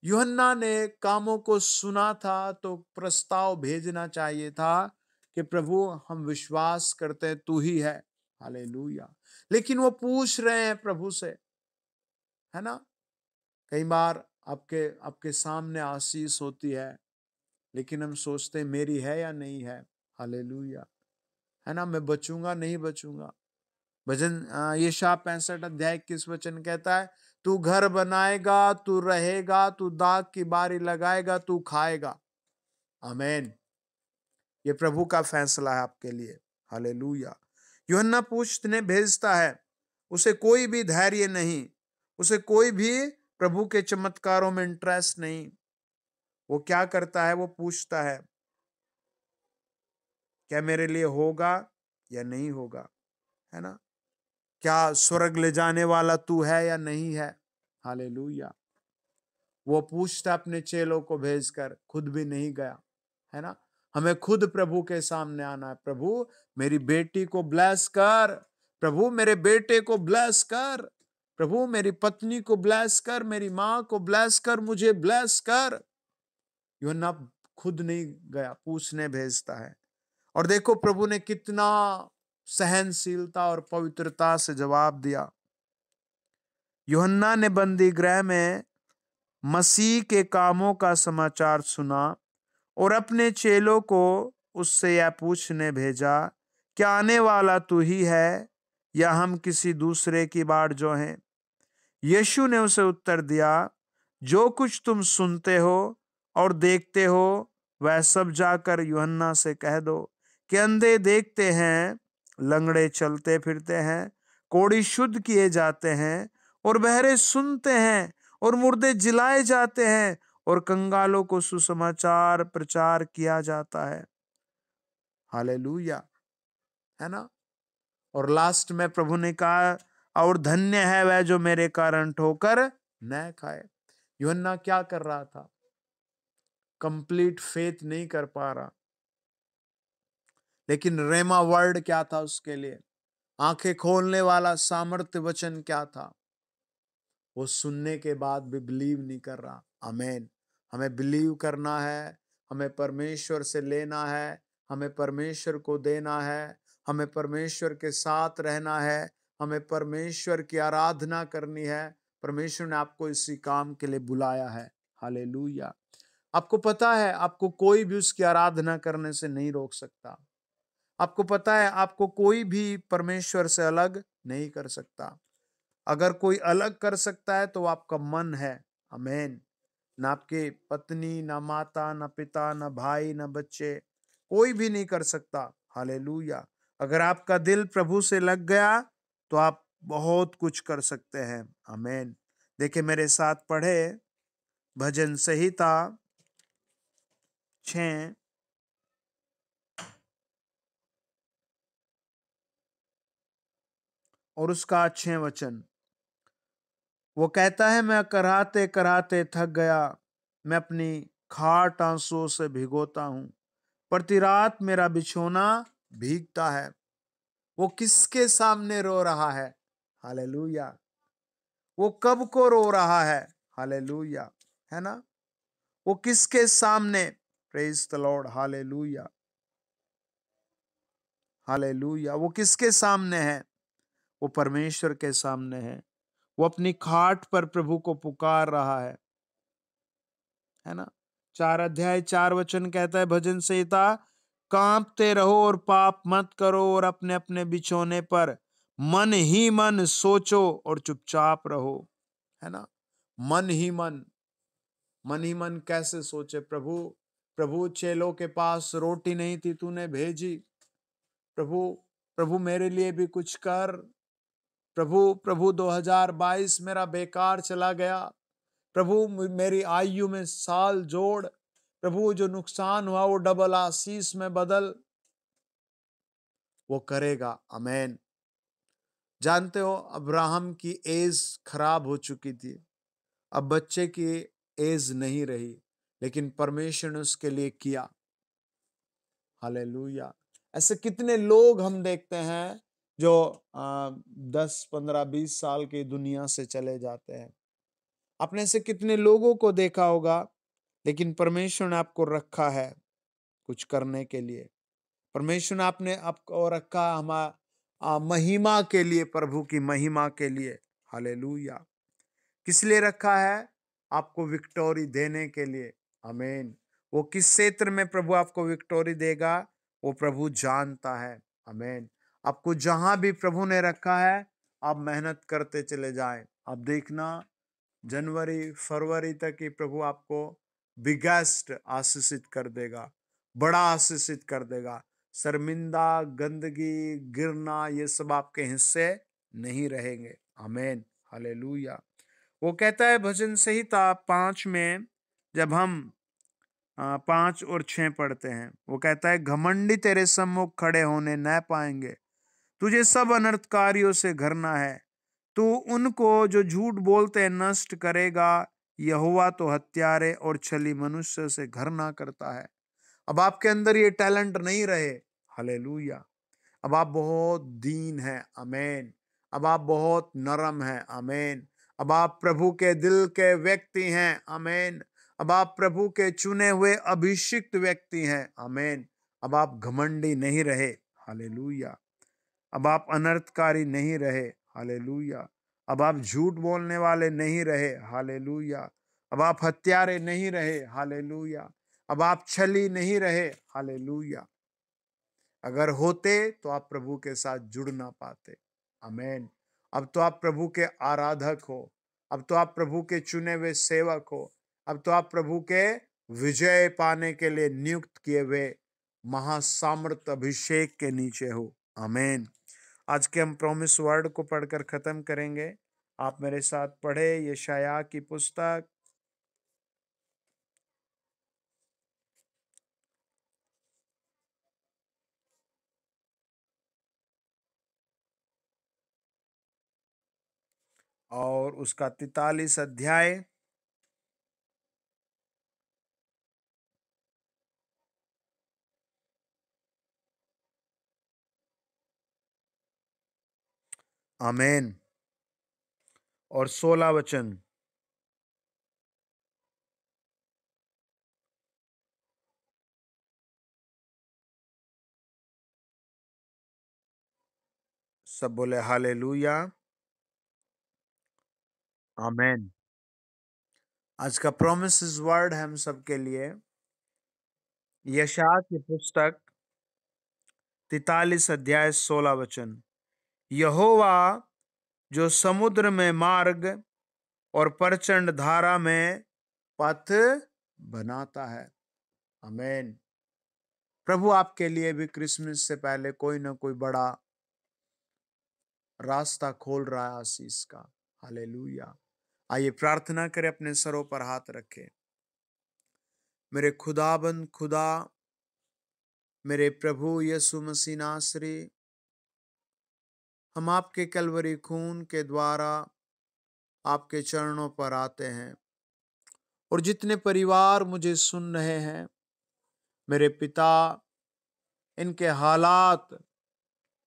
यूहन्ना ने कामों को सुना था तो प्रस्ताव भेजना चाहिए था कि प्रभु हम विश्वास करते हैं तू ही है। हालेलुया। लेकिन वो पूछ रहे हैं प्रभु से, है ना। कई बार आपके आपके सामने आशीष होती है, लेकिन हम सोचते हैं मेरी है या नहीं है। हालेलुया। है ना, मैं बचूंगा नहीं बचूंगा। भजन यशायाह 65 अध्याय 21 वचन कहता है, तू घर बनाएगा, तू रहेगा, तू दाख की बारी लगाएगा, तू खाएगा। आमीन। ये प्रभु का फैसला है आपके लिए। हालेलुया। यूहन्ना पूछने भेजता है, उसे कोई भी धैर्य नहीं, उसे कोई भी प्रभु के चमत्कारों में इंटरेस्ट नहीं। वो क्या करता है, वो पूछता है क्या मेरे लिए होगा या नहीं होगा, है ना। क्या स्वर्ग ले जाने वाला तू है या नहीं है। हालेलुया। वो पूछता अपने चेलों को भेजकर, खुद भी नहीं गया, है ना। हमें खुद प्रभु के सामने आना है। प्रभु मेरी बेटी को ब्लेस कर, प्रभु मेरे बेटे को ब्लेस कर, प्रभु मेरी पत्नी को ब्लेस कर, मेरी माँ को ब्लेस कर, मुझे ब्लेस कर। यूहन्ना खुद नहीं गया, पूछने भेजता है। और देखो प्रभु ने कितना सहनशीलता और पवित्रता से जवाब दिया। यूहन्ना ने बंदी गृह में मसीह के कामों का समाचार सुना और अपने चेलों को उससे यह पूछने भेजा, क्या आने वाला तू ही है या हम किसी दूसरे की बाट जो हैं? यीशु ने उसे उत्तर दिया, जो कुछ तुम सुनते हो और देखते हो वह सब जाकर यूहन्ना से कह दो कि अंधे देखते हैं, लंगड़े चलते फिरते हैं, कोढ़ी शुद्ध किए जाते हैं और बहरे सुनते हैं और मुर्दे जिलाए जाते हैं और कंगालों को सुसमाचार प्रचार किया जाता है। हालेलुया। है ना। और लास्ट में प्रभु ने कहा, और धन्य है वह जो मेरे कारण ठोकर न खाए। यूहन्ना क्या कर रहा था, कंप्लीट फेथ नहीं कर पा रहा, लेकिन रेमा वर्ड क्या था उसके लिए, आंखें खोलने वाला सामर्थ्य वचन क्या था, वो सुनने के बाद भी बिलीव नहीं कर रहा। आमेन। हमें बिलीव करना है, हमें परमेश्वर से लेना है, हमें परमेश्वर को देना है, हमें परमेश्वर के साथ रहना है, हमें परमेश्वर की आराधना करनी है। परमेश्वर ने आपको इसी काम के लिए बुलाया है। हालेलुया। आपको पता है आपको कोई भी उसकी आराधना करने से नहीं रोक सकता। आपको पता है आपको कोई भी परमेश्वर से अलग नहीं कर सकता। अगर कोई अलग कर सकता है तो आपका मन है। आमीन। ना आपकी पत्नी, ना माता, ना पिता, ना भाई, ना बच्चे, कोई भी नहीं कर सकता। हालेलुया। अगर आपका दिल प्रभु से लग गया तो आप बहुत कुछ कर सकते हैं। आमीन। देखिए मेरे साथ पढ़े भजन संहिता 6 और उसका 6 वचन। वो कहता है, मैं कराहते कराहते थक गया, मैं अपनी खाट आंसुओं से भिगोता हूं, प्रति रात मेरा बिछौना भीगता है। वो किसके सामने रो रहा है? हालेलुया। वो कब को रो रहा है? हालेलुया। है ना? वो किसके सामने? Praise the Lord. Hallelujah, hallelujah. वो किसके सामने है? वो परमेश्वर के सामने है। वो अपनी खाट पर प्रभु को पुकार रहा है ना? 4 अध्याय 4 वचन कहता है भजन संहिता, कांपते रहो और पाप मत करो, और अपने अपने बिछौने पर मन ही मन सोचो और चुपचाप रहो। है ना? मन ही मन। मन ही मन कैसे सोचे? प्रभु, प्रभु चेलों के पास रोटी नहीं थी, तूने भेजी। प्रभु, प्रभु मेरे लिए भी कुछ कर। प्रभु, प्रभु 2022 मेरा बेकार चला गया। प्रभु मेरी आयु में साल जोड़। प्रभु जो नुकसान हुआ वो डबल आशीष में बदल। वो करेगा। आमेन। जानते हो, अब्राहम की एज खराब हो चुकी थी। अब बच्चे की एज नहीं रही, लेकिन परमेश्वर ने उसके लिए किया। हालेलुया। ऐसे कितने लोग हम देखते हैं जो 10 15 20 साल की दुनिया से चले जाते हैं। आपने ऐसे कितने लोगों को देखा होगा, लेकिन परमेश्वर ने आपको रखा है कुछ करने के लिए। परमेश्वर ने आपने आपको रखा हमारा महिमा के लिए, प्रभु की महिमा के लिए। हालेलुया। किस लिए रखा है? आपको विक्टोरी देने के लिए। आमीन। वो किस क्षेत्र में प्रभु आपको विक्टोरी देगा, वो प्रभु जानता है। आमीन। आपको जहां भी प्रभु ने रखा है, आप मेहनत करते चले जाएं। आप देखना, जनवरी फरवरी तक ही प्रभु आपको बिगेस्ट आशीषित कर देगा, बड़ा आशीषित कर देगा। शर्मिंदा, गंदगी, गिरना, ये सब आपके हिस्से नहीं रहेंगे। आमीन। हालेलुया। वो कहता है भजन संहिता 5 में, जब हम 5 और 6 पढ़ते हैं, वो कहता है, घमंडी तेरे सम्मुख खड़े होने न पाएंगे, तुझे सब अनर्थकारियों से घरना है। तू उनको जो झूठ बोलते हैं नष्ट करेगा। यहोवा तो हत्यारे और छली मनुष्य से घृणा करता है। अब आपके अंदर ये टैलेंट नहीं रहे। हालेलुया। अब आप बहुत दीन हैं। आमीन। अब आप बहुत नरम हैं। आमीन। अब आप प्रभु के दिल के व्यक्ति हैं। आमीन। अब आप प्रभु के चुने हुए अभिषिक्त व्यक्ति हैं। आमीन। अब आप घमंडी नहीं रहे। हालेलुया। अब आप अनर्थकारी नहीं रहे। हालेलुया। अब आप झूठ बोलने वाले नहीं रहे। हालेलुया। अब आप हत्यारे नहीं रहे। हालेलुया। अब आप छली नहीं रहे। हालेलुया। अगर होते तो आप प्रभु के साथ जुड़ ना पाते। आमीन। अब तो आप प्रभु के आराधक हो। अब तो आप प्रभु के चुने हुए सेवक हो। अब तो आप प्रभु के विजय पाने के लिए नियुक्त किए हुए महासामर्थ अभिषेक के नीचे हो। आमीन। आज के हम प्रॉमिस वर्ड को पढ़कर खत्म करेंगे। आप मेरे साथ पढ़े यशायाह की पुस्तक और उसका 43 अध्याय। आमीन। और 16 वचन। सब बोले हालेलुया। आमीन। आज का प्रॉमिस वर्ड है हम सबके लिए, यशायाह की पुस्तक 43 अध्याय 16 वचन। यहोवा जो समुद्र में मार्ग और प्रचंड धारा में पथ बनाता है। आमीन। प्रभु आपके लिए भी क्रिसमस से पहले कोई ना कोई बड़ा रास्ता खोल रहा है आशीष का। हालेलुया। आइए प्रार्थना करें, अपने सरों पर हाथ रखें। मेरे खुदाबंद खुदा, मेरे प्रभु यीशु मसीह नासरी, हम आपके कलवरी खून के द्वारा आपके चरणों पर आते हैं और जितने परिवार मुझे सुन रहे हैं, मेरे पिता, इनके हालात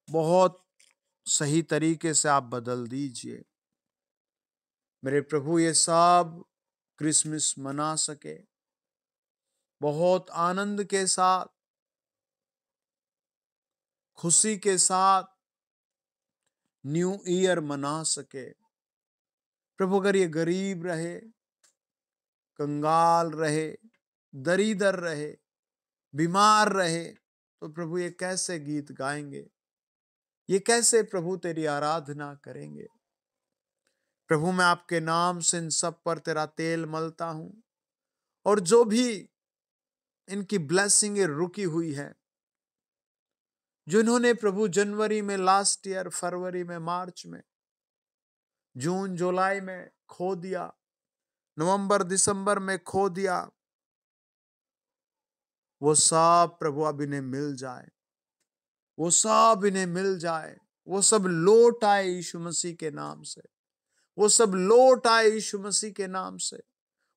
बहुत सही तरीके से आप बदल दीजिए। मेरे प्रभु, ये सब क्रिसमस मना सके, बहुत आनंद के साथ, खुशी के साथ न्यू ईयर मना सके। प्रभु, अगर ये गरीब रहे, कंगाल रहे, दरिदर रहे, बीमार रहे, तो प्रभु ये कैसे गीत गाएंगे? ये कैसे प्रभु तेरी आराधना करेंगे? प्रभु, मैं आपके नाम से इन सब पर तेरा तेल मलता हूं, और जो भी इनकी ब्लेसिंग रुकी हुई है, जिन्होंने प्रभु जनवरी में, लास्ट ईयर, फरवरी में, मार्च में, जून जुलाई में खो दिया, नवंबर दिसंबर में खो दिया, वो सब प्रभु अब इन्हें मिल जाए, वो सब इन्हें मिल जाए, वो सब लौट आए यीशु मसीह के नाम से, वो सब लौट आए यीशु मसीह के नाम से,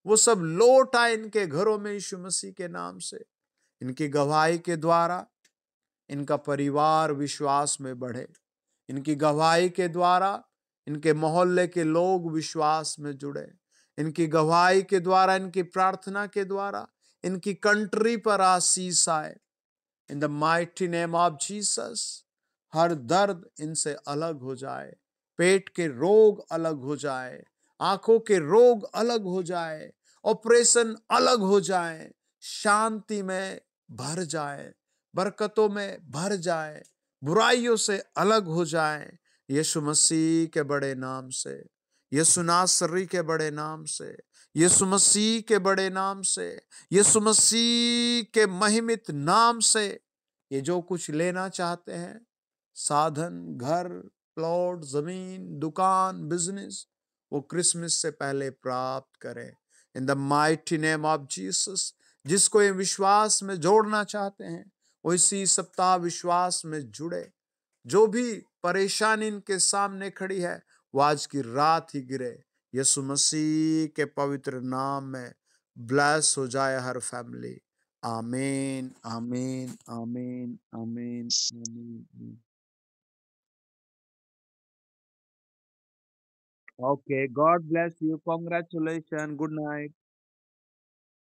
वो सब लौट आए इनके घरों में यीशु मसीह के नाम से। इनकी गवाही के द्वारा इनका परिवार विश्वास में बढ़े, इनकी गवाही के द्वारा इनके मोहल्ले के लोग विश्वास में जुड़े, इनकी गवाही के द्वारा, इनकी प्रार्थना के द्वारा इनकी कंट्री पर आशीष आए। In the mighty name of Jesus, हर दर्द इनसे अलग हो जाए, पेट के रोग अलग हो जाए, आंखों के रोग अलग हो जाए, ऑपरेशन अलग हो जाए, शांति में भर जाए, बरकतों में भर जाए, बुराइयों से अलग हो जाए, यीशु मसीह के बड़े नाम से, यीशु नासरी के बड़े नाम से, यीशु मसीह के बड़े नाम से, यीशु मसीह के महिमित नाम से, ये जो कुछ लेना चाहते हैं, साधन, घर, प्लॉट, जमीन, दुकान, बिजनेस, वो क्रिसमस से पहले प्राप्त करें। इन the mighty name of Jesus, जिसको ये विश्वास में जोड़ना चाहते हैं, वो इसी सप्ताह विश्वास में जुड़े। जो भी परेशानी इनके सामने खड़ी है, वो आज की रात ही गिरे। यीशु मसीह के पवित्र नाम में ब्लेस हो जाए हर फैमिली। आमीन, आमीन, आमीन, आमीन, आमीन। Okay, God bless you. Congratulations. Good night.